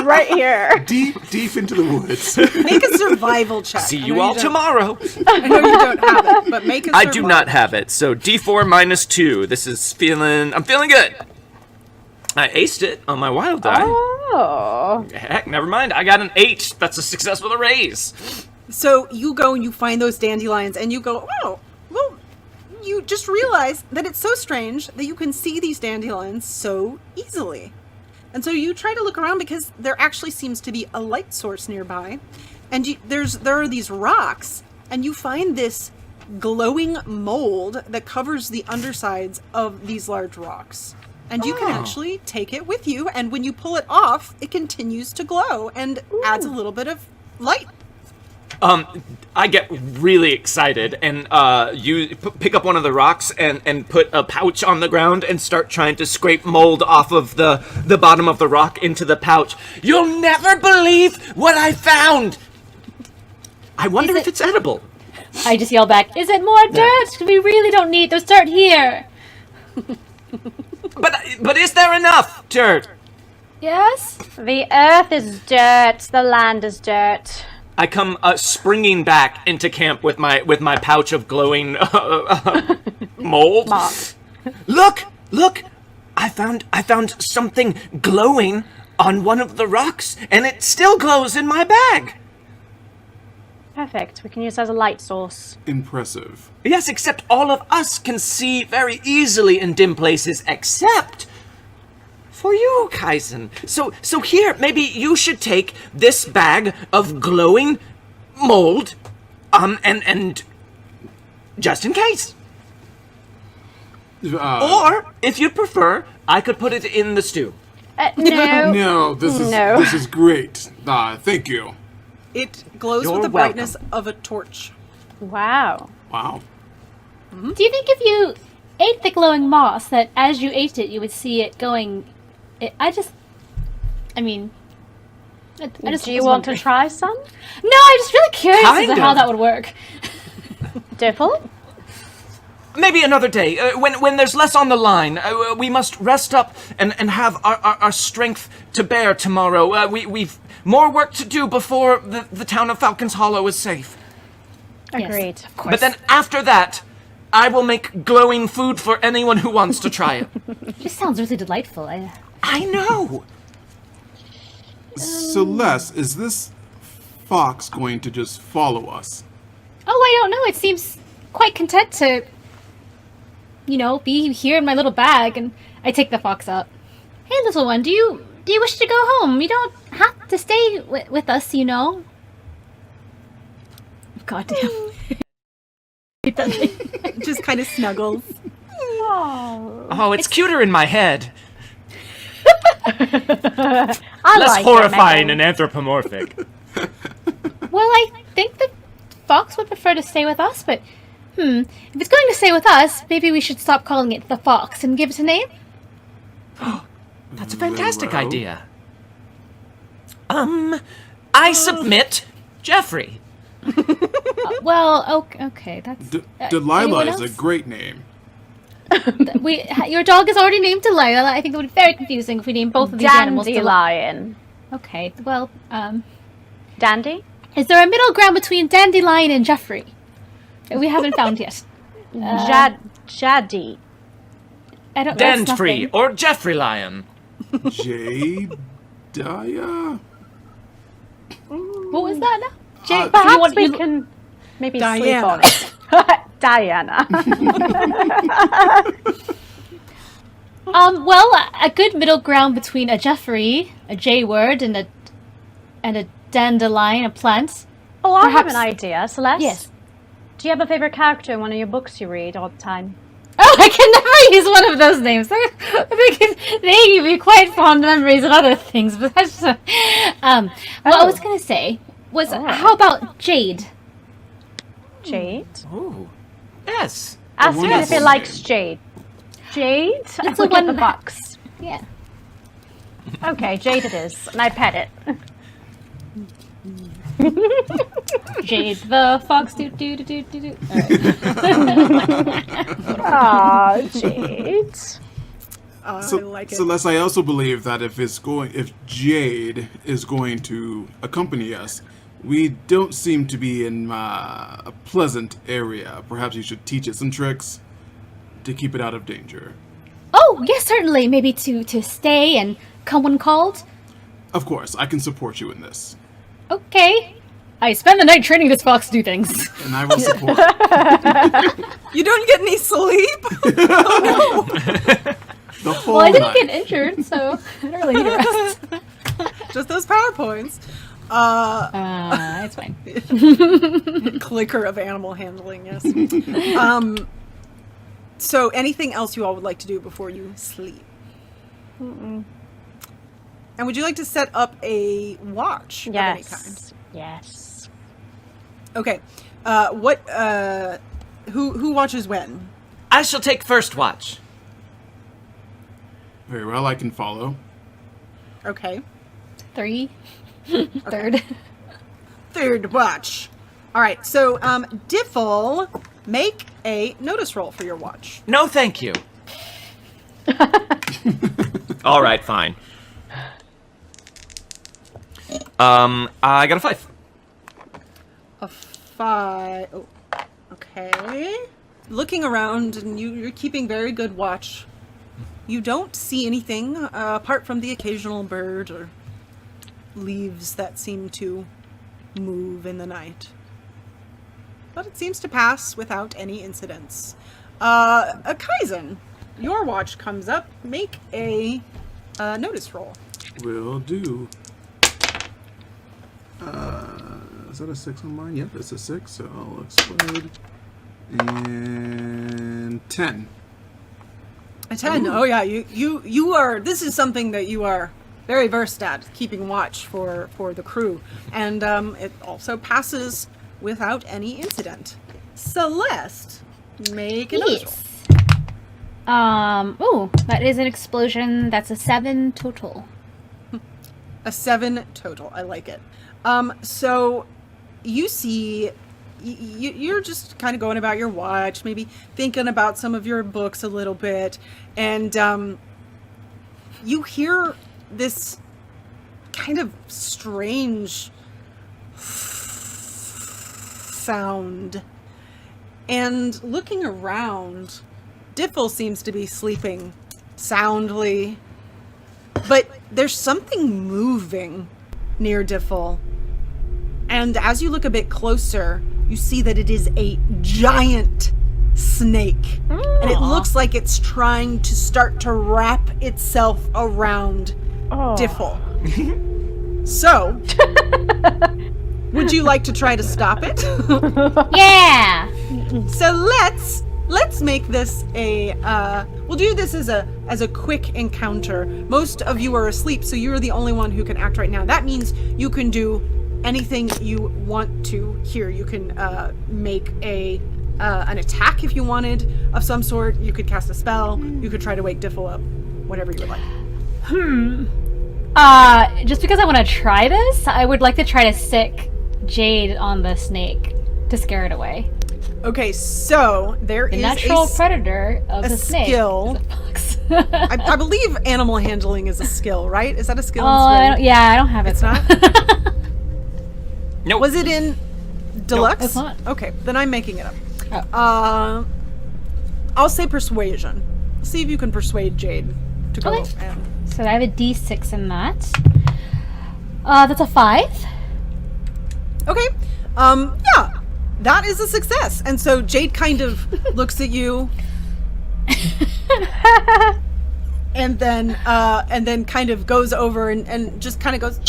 Right here. Deep into the woods. Make a survival check. See I you know all don't- tomorrow. I know you don't have it, but make a I survival do not have it, so D4 minus 2. I'm feeling good. I aced it on my wild die. Oh. Heck, never mind. I got an 8. That's a success with a raise. So you go and you find those dandelions, and you go, oh, well, you just realize that it's so strange that you can see these dandelions so easily. And so you try to look around because there actually seems to be a light source nearby. And there are these rocks, and you find this glowing mold that covers the undersides of these large rocks. And you can actually take it with you, and when you pull it off, it continues to glow and adds a little bit of light. I get really excited and you pick up one of the rocks and put a pouch on the ground and start trying to scrape mold off of the bottom of the rock into the pouch. You'll never believe what I found! I wonder if it's edible. I just yell back, is it more dirt? We really don't need those dirt here. But is there enough dirt? Yes? The earth is dirt. The land is dirt. I come springing back into camp with my pouch of glowing mold. Look! I found something glowing on one of the rocks, and it still glows in my bag. Perfect. We can use it as a light source. Impressive. Yes, except all of us can see very easily in dim places, except for you, Kaizen. So here, maybe you should take this bag of glowing mold, and just in case. Or, if you'd prefer, I could put it in the stew. No. No, this is great. Thank you. It glows You're with the welcome. brightness of a torch. Wow. Wow. Do you think if you ate the glowing moss, that as you ate it, you would see it going... I just Do you was want to wondering. try some? No, I'm just really curious as Kind to how of. that would work. Diffle? Maybe another day, when there's less on the line. We must rest up and have our strength to bear tomorrow. We've more work to do before the town of Falcon's Hollow is safe. Agreed. Of course. But then after that, I will make glowing food for anyone who wants to try it. It just sounds really delightful. I know! Celeste, is this fox going to just follow us? Oh, I don't know. It seems quite content to, be here in my little bag. And I take the fox up. Hey, little one, do you wish to go home? You don't have to stay with us, God damn. Just kind of snuggles. Oh, it's cuter in my head. I Less like horrifying it, and anthropomorphic. Well, I think the fox would prefer to stay with us, but if it's going to stay with us, maybe we should stop calling it the fox and give it a name. That's a fantastic Well. idea. I submit Jeffrey. Okay, that's Delilah anyone is a else? great name. Your dog is already named Delilah. I think it would be very confusing if we named both of these animals Dandelion. Okay, well, Dandy? is there a middle ground between Dandelion and Jeffrey that we haven't found yet? Jaddy. I don't know. that's Dandfree nothing. or Jeffrey Lion. Jadiah? What was that now? Perhaps we can maybe sleep on it. Diana. Well, a good middle ground between a Jeffrey, a J word, and a dandelion, a plant. Oh, I have Perhaps- an idea, Celeste. Yes. Do you have a favorite character in one of your books you read all the time? Oh, I can never use one of those names. I think they give me quite fond memories of other things, but that's what I was gonna say was, how about Jade? Jade? Ooh. Yes. Ask him if he wonderful likes name. Jade. Jade? That's Look the at the one- box. Yeah. Okay, Jade it is. And I pet it. Jade the fox. Do do do do do do. Aw, Jade. I So, like it. Celeste, I also believe that if Jade is going to accompany us, we don't seem to be in a pleasant area. Perhaps you should teach it some tricks to keep it out of danger. Oh yes, certainly. Maybe to stay and come when called. Of course, I can support you in this, Okay. I spend the night training this fox to do things. and I will support. You don't get any sleep? The whole Well, I didn't night. get injured, so I don't really need a rest. Just those PowerPoints. It's fine. Clicker of animal handling, yes. So anything else you all would like to do before you sleep? And would you like to set up a watch of any kind? Yes. Yes. Okay. Who watches when? I shall take first watch. Very well, I can follow. Okay. 3. Third. Third watch. All right. So, Diffle, make a notice roll for your watch. No, thank you. All right, fine. I got a 5. A 5. Oh, okay. Looking around, and you're keeping very good watch. You don't see anything apart from the occasional bird or leaves that seem to move in the night. But it seems to pass without any incidents. Kaizen, your watch comes up. Make a notice roll. Will do. Is that a 6 on mine? Yep, it's a 6, so I'll explode. And 10. A 10. Ooh. Oh yeah, you are. This is something that you are very versed at, keeping watch for the crew, and it also passes without any incident. Celeste, make a notice roll. Oh, that is an explosion. That's a 7 total. A 7 total. I like it. So you see, you're just kind of going about your watch, maybe thinking about some of your books a little bit, and you hear this kind of strange sound. And looking around, Diffle seems to be sleeping soundly, but there's something moving near Diffle. And as you look a bit closer, you see that it is a giant snake. And it looks like it's trying to start to wrap itself around Diffle. So, would you like to try to stop it? Yeah. So let's make this a we'll do this as a quick encounter. Most of you are asleep, so you're the only one who can act right now. That means you can do anything you want to here. You can make an attack if you wanted of some sort. You could cast a spell. You could try to wake Diffle up. Whatever you would like. Just because I want to try this, I would like to try to stick Jade on the snake to scare it away. Okay, so there The is natural predator of a the snake. skill. Is a fox. I believe animal handling is a skill, right? Is that a skill? Oh, I don't have it. It's not? Nope. Was it in deluxe? it's not. Okay, then I'm making it up. I'll say persuasion. See if you can persuade Jade to go. Okay. And So I have a D6 in that. That's a 5. okay. Yeah, that is a success. And so Jade kind of looks at you, and then kind of goes over and just kind of goes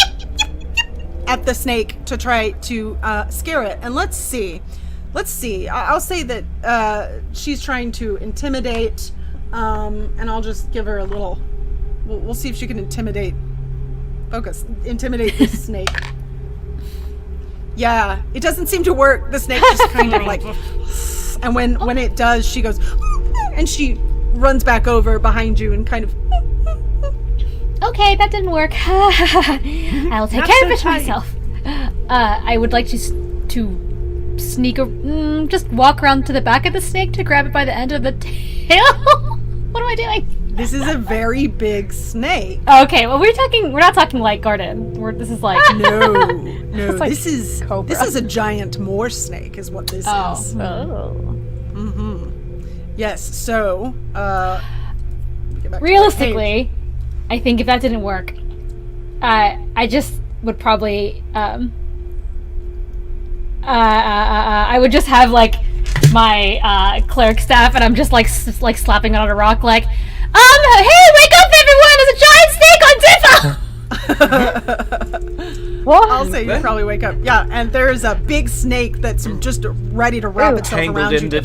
at the snake to try to scare it. And let's see. I'll say that she's trying to intimidate, and I'll just give her a little. We'll see if she can intimidate this snake. Yeah, it doesn't seem to work. The snake just kind of like, and when it does, she goes, and she runs back over behind you and kind of. Okay, that didn't work. I'll take care of it myself. I would like to sneak, just walk around to the back of the snake to grab it by the end of the tail. What am I doing? This is a very big snake. Okay, well we're not talking like garden. This is like No, It's like this is cobra. this is a giant moor snake, is what this is. Oh. Yes. So, get back to my page. Realistically, I think if that didn't work, I just would probably I would just have like my cleric staff, and I'm just like slapping it on a rock, like, hey, wake up, everyone! There's a giant snake on Tifa! Well, I'll say you probably wake up. Yeah, and there's a big snake that's just ready to wrap itself around you. Tangled into.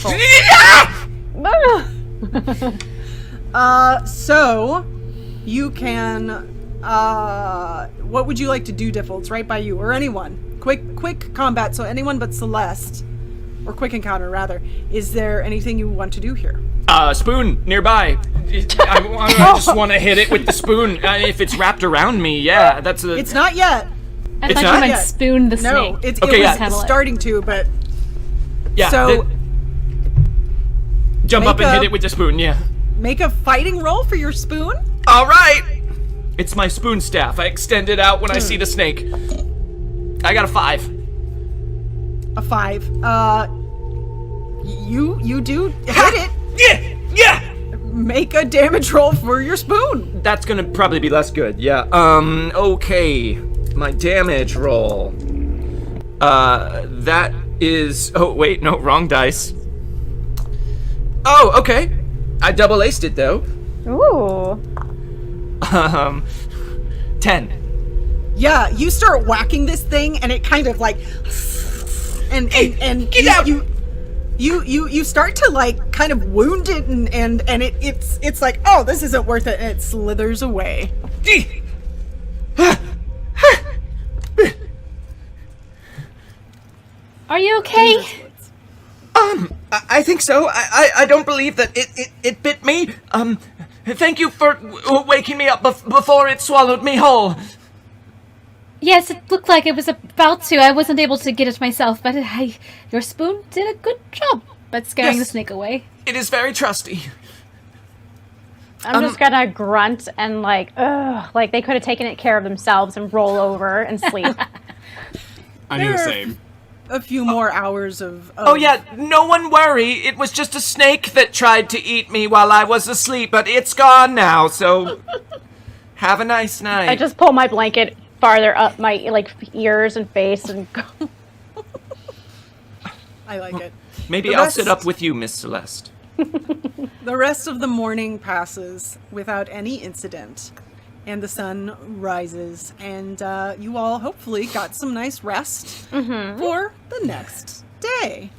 So you can. What would you like to do, Diffle? It's right by you, or anyone. quick combat. So anyone but Celeste, or quick encounter rather. Is there anything you want to do here? Spoon nearby. I just want to hit it with the spoon. If it's wrapped around me, yeah, that's a. It's not yet. I It's thought not you meant yet. spoon the No, snake. it Okay, was yeah. starting to, but Yeah. so jump up make and hit a- it with the spoon. Yeah. make a fighting roll for your spoon. All right. It's my spoon staff. I extend it out when I see the snake. I got a 5. A 5. You do hit it. Yeah. Make a damage roll for your spoon. That's gonna probably be less good. Yeah. Okay. My damage roll. That is. Oh wait, no, wrong dice. Oh, okay. I double aced it though. Ooh. 10. Yeah, you start whacking this thing, and it kind of like, and Get out! You start to like kind of wound it, and it's like, oh, this isn't worth it, and it slithers away. Are you okay? I think so. I don't believe that it bit me. Thank you for waking me up before it swallowed me whole. Yes, it looked like it was about to. I wasn't able to get it myself, but your spoon did a good job at scaring the Yes. snake away. It is very trusty. I'm just gonna grunt and like, ugh, like they could have taken care of themselves and roll over and sleep. I do the There- same. A few more hours of Oh yeah, no one worry. It was just a snake that tried to eat me while I was asleep, but it's gone now, so have a nice night. I just pull my blanket farther up my like ears and face and go. I like it. Maybe the I'll rest- sit up with you, Miss Celeste. The rest of the morning passes without any incident, and the sun rises, and you all hopefully got some nice rest for the next day.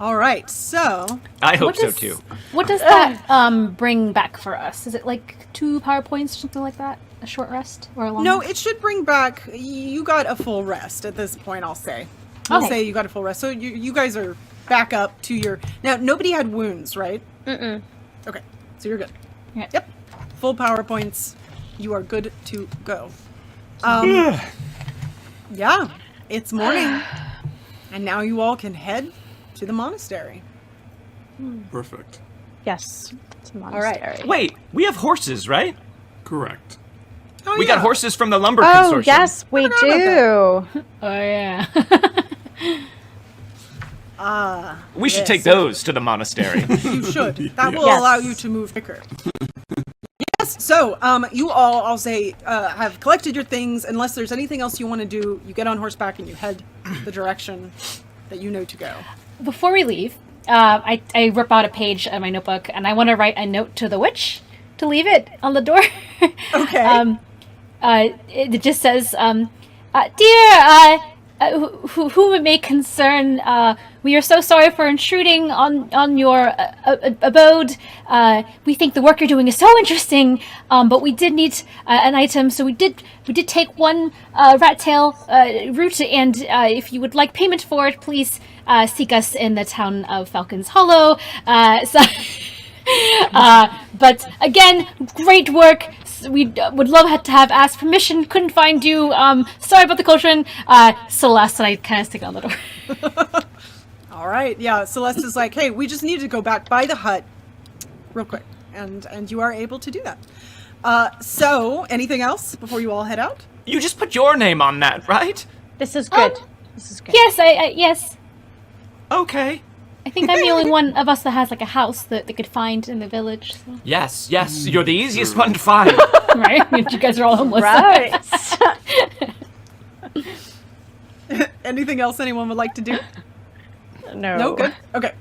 All right, so I hope so does- too. What does that bring back for us? Is it like 2 PowerPoints or something like that? A short rest or a long? no, it should bring back. You got a full rest at this point. I'll say. I'll Okay. say you got a full rest. So you guys are back up to your. Now nobody had wounds, right? Mm-mm. Okay, so you're good. Yeah. Yep. Full PowerPoints. You are good to go. Yeah, it's morning. And now you all can head to the monastery. Perfect. Yes. It's a right. monastery. Wait, we have horses, right? Correct. Oh, We got horses from the lumber Oh consortium. yes, we forgot about do. Oh yeah. We should Yes. take those to the monastery. You should. That will Yes. allow you to move quicker. Yes. So, you all, I'll say, have collected your things. Unless there's anything else you want to do, you get on horseback and you head the direction that you know to go. Before we leave, I rip out a page of my notebook and I want to write a note to the witch to leave it on the door. Okay. It just says, "Dear, whom it may concern, we are so sorry for intruding on your abode. We think the work you're doing is so interesting, but we did need an item, so we did take one rat tail root, and if you would like payment for it, please seek us in the town of Falcon's Hollow." But again, great work. We would love to have asked permission. Couldn't find you. Sorry about the cauldron. Celeste, and I kind of stick it on the door. All right. Yeah. Celeste is like, hey, we just need to go back by the hut real quick. And you are able to do that. So, anything else before you all head out? You just put your name on that, right? This is good. This is good. Yes, yes. Okay. I think I'm the only one of us that has like a house that they could find in the village. So. Yes, you're the easiest one to find. Right? You guys are all homeless. Right. Anything else anyone would like to do? No. No? Good? Okay.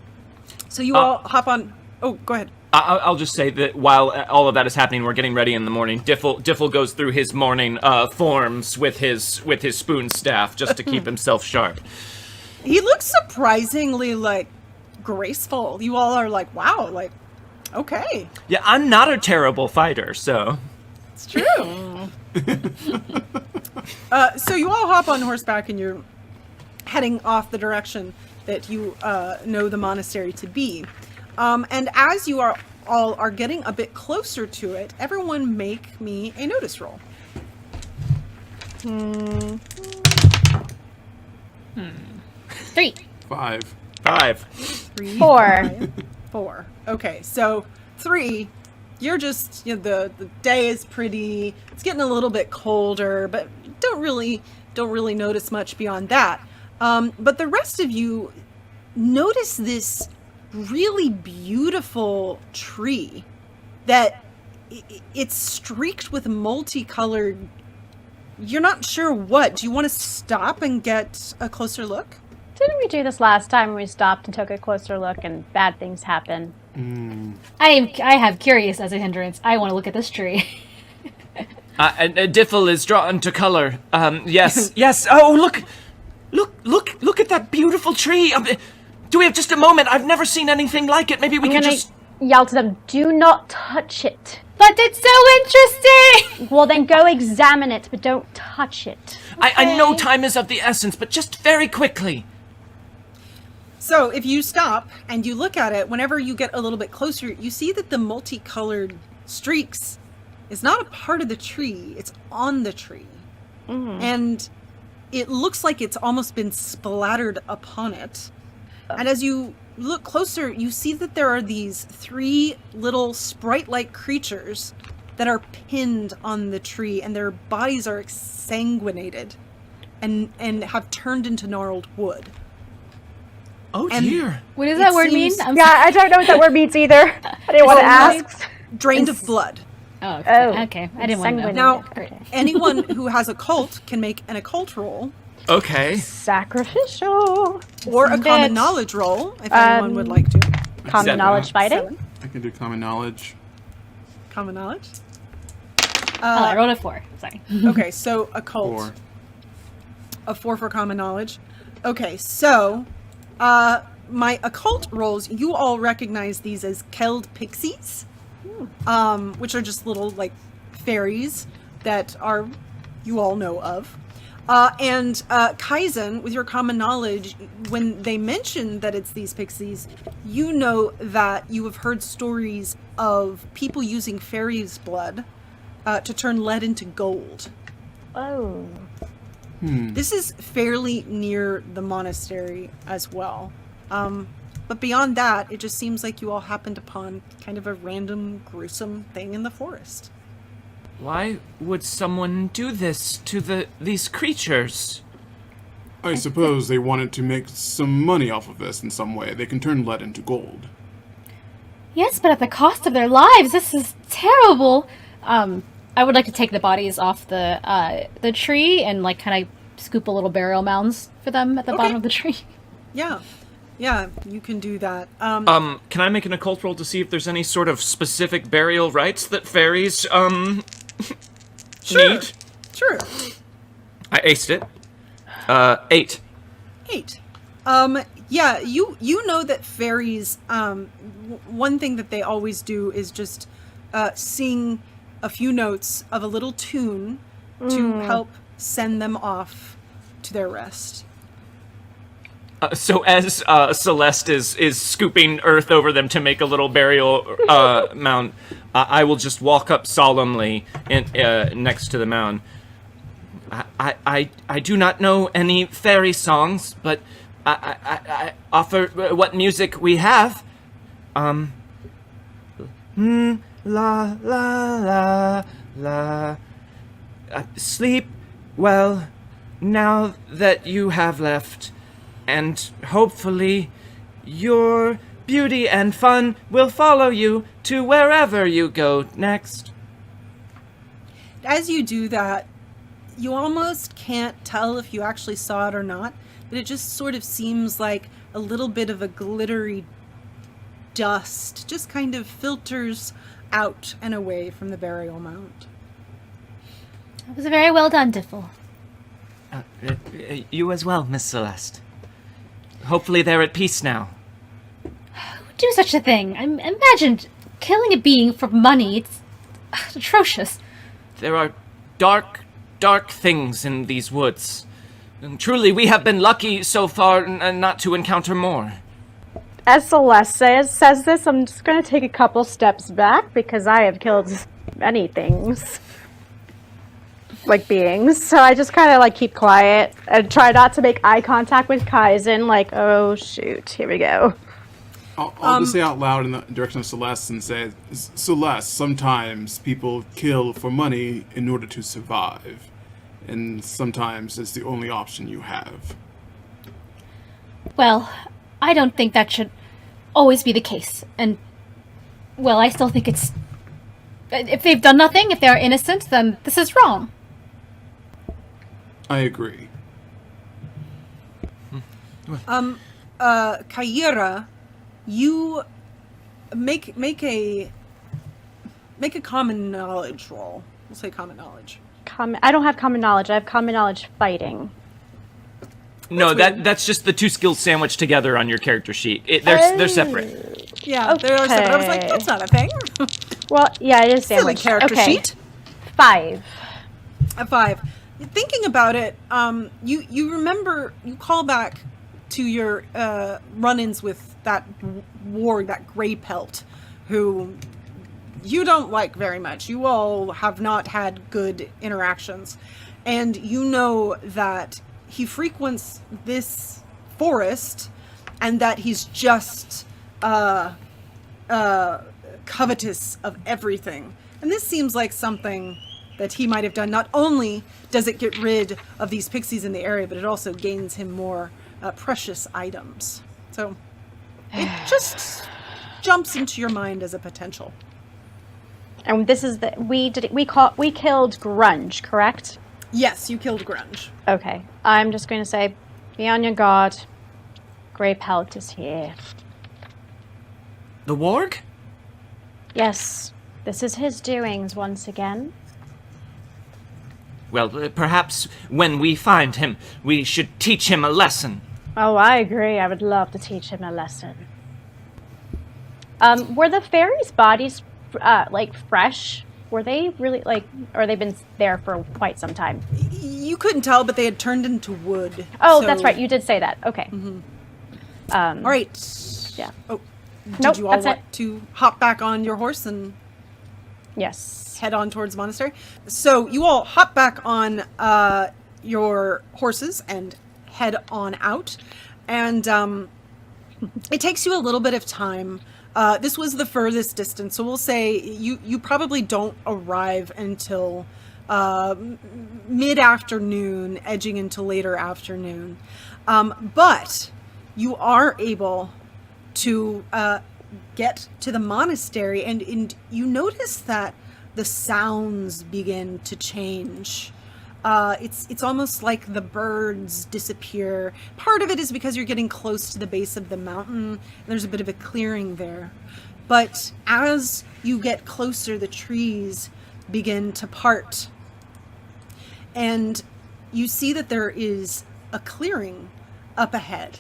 So you all hop on. Oh, go ahead. I'll just say that while all of that is happening, we're getting ready in the morning. Diffel goes through his morning forms with his spoon staff just to keep himself sharp. He looks surprisingly, like, graceful. You all are like, wow, like, okay. Yeah, I'm not a terrible fighter, so. It's true. So you all hop on horseback and you're heading off the direction that you know the monastery to be. And as you all are getting a bit closer to it, everyone make me a notice roll. 3. 5. 3, 4. 5, 4. Okay, so 3. You're just, the day is pretty. It's getting a little bit colder, but don't really notice much beyond that. But the rest of you notice this really beautiful tree that it's streaked with multicolored. You're not sure what. Do you want to stop and get a closer look? Didn't we do this last time? We stopped and took a closer look, and bad things happen. I have curious as a hindrance. I want to look at this tree. And Diffel is drawn to color. Yes, yes. Oh, look at that beautiful tree. Do we have just a moment? I've never seen anything like it. Maybe we can just yell to them, do not touch it. But it's so interesting! Well, then go examine it, but don't touch it. I know time is of the essence, but just very quickly. So if you stop and you look at it, whenever you get a little bit closer, you see that the multicolored streaks is not a part of the tree. It's on the tree. And it looks like it's almost been splattered upon it. And as you look closer, you see that there are these 3 little sprite-like creatures that are pinned on the tree, and their bodies are exsanguinated and have turned into gnarled wood. Oh And dear. What does that word mean? seems- I'm Yeah, I don't know what that word means either. I didn't want to ask. Drained of blood. Oh, Oh, okay. I didn't want to know. Now, Great. anyone who has a cult can make an occult roll Okay. Sacrificial. or a Send common it. knowledge roll if anyone would like to. Common Seven. knowledge fighting. 7. I can do common knowledge. Common knowledge. I rolled a 4. Sorry. Okay, so occult. 4. A 4 for common knowledge. Okay, so my occult rolls, you all recognize these as Keld pixies, which are just little like fairies that are you all know of. And Kaizen, with your common knowledge, when they mention that it's these pixies, you know that you have heard stories of people using fairies' blood to turn lead into gold. Oh. This is fairly near the monastery as well. But beyond that, it just seems like you all happened upon kind of a random, gruesome thing in the forest. Why would someone do this to these creatures? I suppose they wanted to make some money off of this in some way. They can turn lead into gold. Yes, but at the cost of their lives. This is terrible. I would like to take the bodies off the tree and like kind of scoop a little burial mounds for them at the bottom of the tree. Yeah, you can do that. Can I make an occult roll to see if there's any sort of specific burial rites that fairies, Sure. need? Sure. I aced it. 8. 8. Yeah, you know that fairies, one thing that they always do is just sing a few notes of a little tune to help send them off to their rest. So as Celeste is scooping earth over them to make a little burial mound, I will just walk up solemnly next to the mound. I do not know any fairy songs, but I offer what music we have. La la la la. Sleep well now that you have left. And hopefully, your beauty and fun will follow you to wherever you go next. As you do that, you almost can't tell if you actually saw it or not, but it just sort of seems like a little bit of a glittery dust just kind of filters out and away from the burial mound. It was very well done, Diffel. You as well, Miss Celeste. Hopefully they're at peace now. Do such a thing. Imagine killing a being for money. It's atrocious. There are dark dark things in these woods. And truly, we have been lucky so far not to encounter more. As Celeste says this, I'm just going to take a couple steps back because I have killed many things. Like beings. So I just kind of like keep quiet and try not to make eye contact with Kaizen. Like, oh shoot, here we go. I'll just say out loud in the direction of Celeste and say, Celeste, sometimes people kill for money in order to survive. And sometimes it's the only option you have. Well, I don't think that should always be the case. And, well, I still think it's... If they've done nothing, if they're innocent, then this is wrong. I agree. Kaira, you make a common knowledge roll. We'll say common knowledge. I don't have common knowledge. I have common knowledge fighting. No, that's just the two skills sandwiched together on your character sheet. They're separate. Yeah, they're separate. I was like, that's not a thing. Well, yeah, it is Silly sandwiched. character sheet. 5. A 5. Thinking about it, you remember, you call back to your run-ins with that warg, that gray pelt, who you don't like very much. You all have not had good interactions. And you know that he frequents this forest and that he's just covetous of everything. And this seems like something that he might have done. Not only does it get rid of these pixies in the area, but it also gains him more precious items. So it just jumps into your mind as a potential. And this is we killed Grunge, correct? Yes, you killed Grunge. Okay. I'm just going to say, be on your guard. Grey Pelt is here. The warg? Yes. This is his doings once again. Well, perhaps when we find him, we should teach him a lesson. Oh, I agree. I would love to teach him a lesson. Were the fairies' bodies, fresh? Were they really, or they've been there for quite some time? You couldn't tell, but they had turned into wood. Oh, so... that's right. You did say that. Okay. Mm-hmm. All right. Yeah. Oh, nope, did you all that's want it. to hop back on your horse and... Yes. Head on towards the monastery. So you all hop back on your horses and head on out. And it takes you a little bit of time. This was the furthest distance, so we'll say you probably don't arrive until mid-afternoon, edging into later afternoon. But you are able to get to the monastery, and you notice that the sounds begin to change. It's almost like the birds disappear. Part of it is because you're getting close to the base of the mountain, and there's a bit of a clearing there. But as you get closer, the trees begin to part. And you see that there is a clearing up ahead.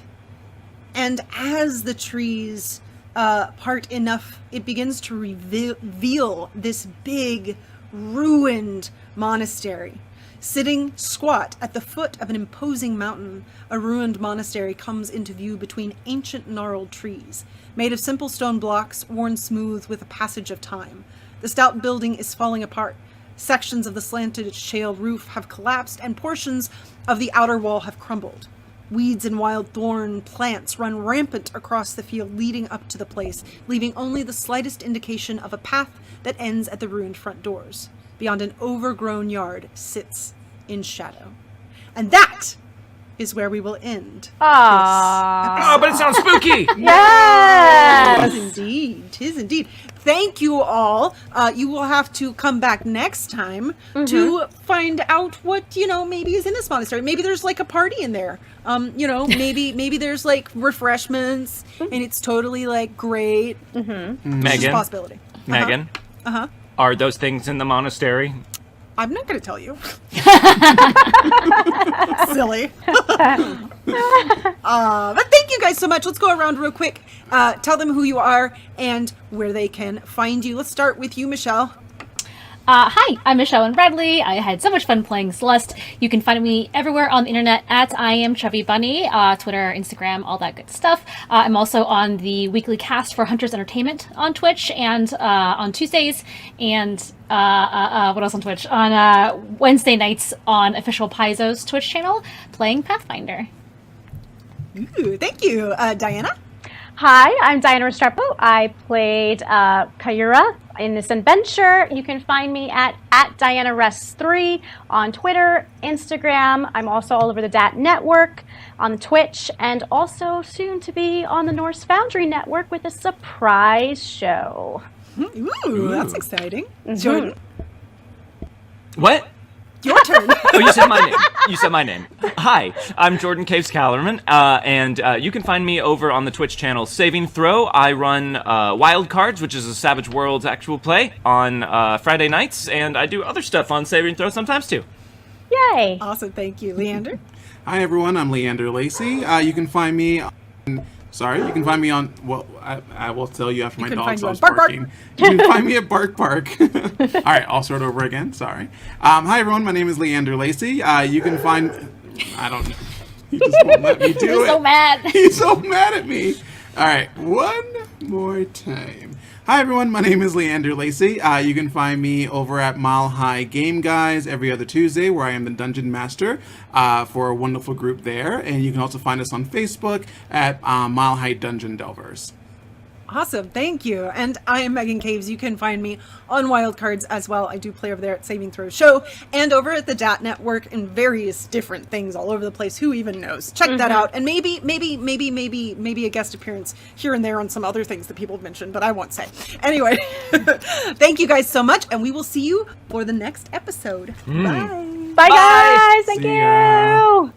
And as the trees part enough, it begins to reveal this big, ruined monastery. Sitting squat at the foot of an imposing mountain, a ruined monastery comes into view between ancient gnarled trees, made of simple stone blocks worn smooth with the passage of time. The stout building is falling apart. Sections of the slanted shale roof have collapsed, and portions of the outer wall have crumbled. Weeds and wild thorn plants run rampant across the field leading up to the place, leaving only the slightest indication of a path that ends at the ruined front doors. Beyond an overgrown yard sits in shadow. And that is where we will end. Oh, but it sounds spooky! Yes! Tis indeed. Thank you all. You will have to come back next time to find out what, maybe is in this monastery. Maybe there's like a party in there. Maybe there's like refreshments and it's totally like great. It's just a possibility. Megan? Are those things in the monastery? I'm not going to tell you. Silly. But thank you guys so much. Let's go around real quick. Tell them who you are and where they can find you. Let's start with you, Michelle. Hi, I'm Michelle and Bradley. I had so much fun playing Celeste. You can find me everywhere on the internet at I am Chubby Bunny, Twitter, Instagram, all that good stuff. I'm also on the weekly cast for Hunters Entertainment on Twitch and on Tuesdays, and what else on Twitch? On Wednesday nights on Official Paizo's Twitch channel, playing Pathfinder. Ooh, thank you. Diana? Hi, I'm Diana Restrepo. I played Kayura in this adventure. You can find me at DianaRest3 on Twitter, Instagram. I'm also all over the DAT network, on Twitch, and also soon to be on the Norse Foundry network with a surprise show. Ooh, that's exciting. Jordan? What? Your turn. Oh, you said my name. You said my name. Hi, I'm Jordan Caves-Callarman, and you can find me over on the Twitch channel Saving Throw. I run Wild Cards, which is a Savage Worlds actual play, on Friday nights, and I do other stuff on Saving Throw sometimes too. Yay! Awesome, thank you. Leander? Hi everyone, I'm Leander Lacy. You can find me on... Sorry, you can find me on... Well, I will tell you after my dog stops barking. You can find me at Bark Bark. All right, I'll start over again. Sorry. Hi everyone, my name is Leander Lacy. You can find... I don't know. He just won't let me do it. He's so mad. He's so mad at me. All right, one more time. Hi everyone, my name is Leander Lacy. You can find me over at Mile High Game Guys every other Tuesday, where I am the Dungeon Master for a wonderful group there. And you can also find us on Facebook at Mile High Dungeon Delvers. Awesome, thank you. And I am Meghan Caves. You can find me on Wild Cards as well. I do play over there at Saving Throw Show and over at the DAT Network and various different things all over the place. Who even knows? Check that out. And maybe a guest appearance here and there on some other things that people have mentioned, but I won't say. Anyway, thank you guys so much, and we will see you for the next episode. Bye. Bye, guys! Thank See ya. you!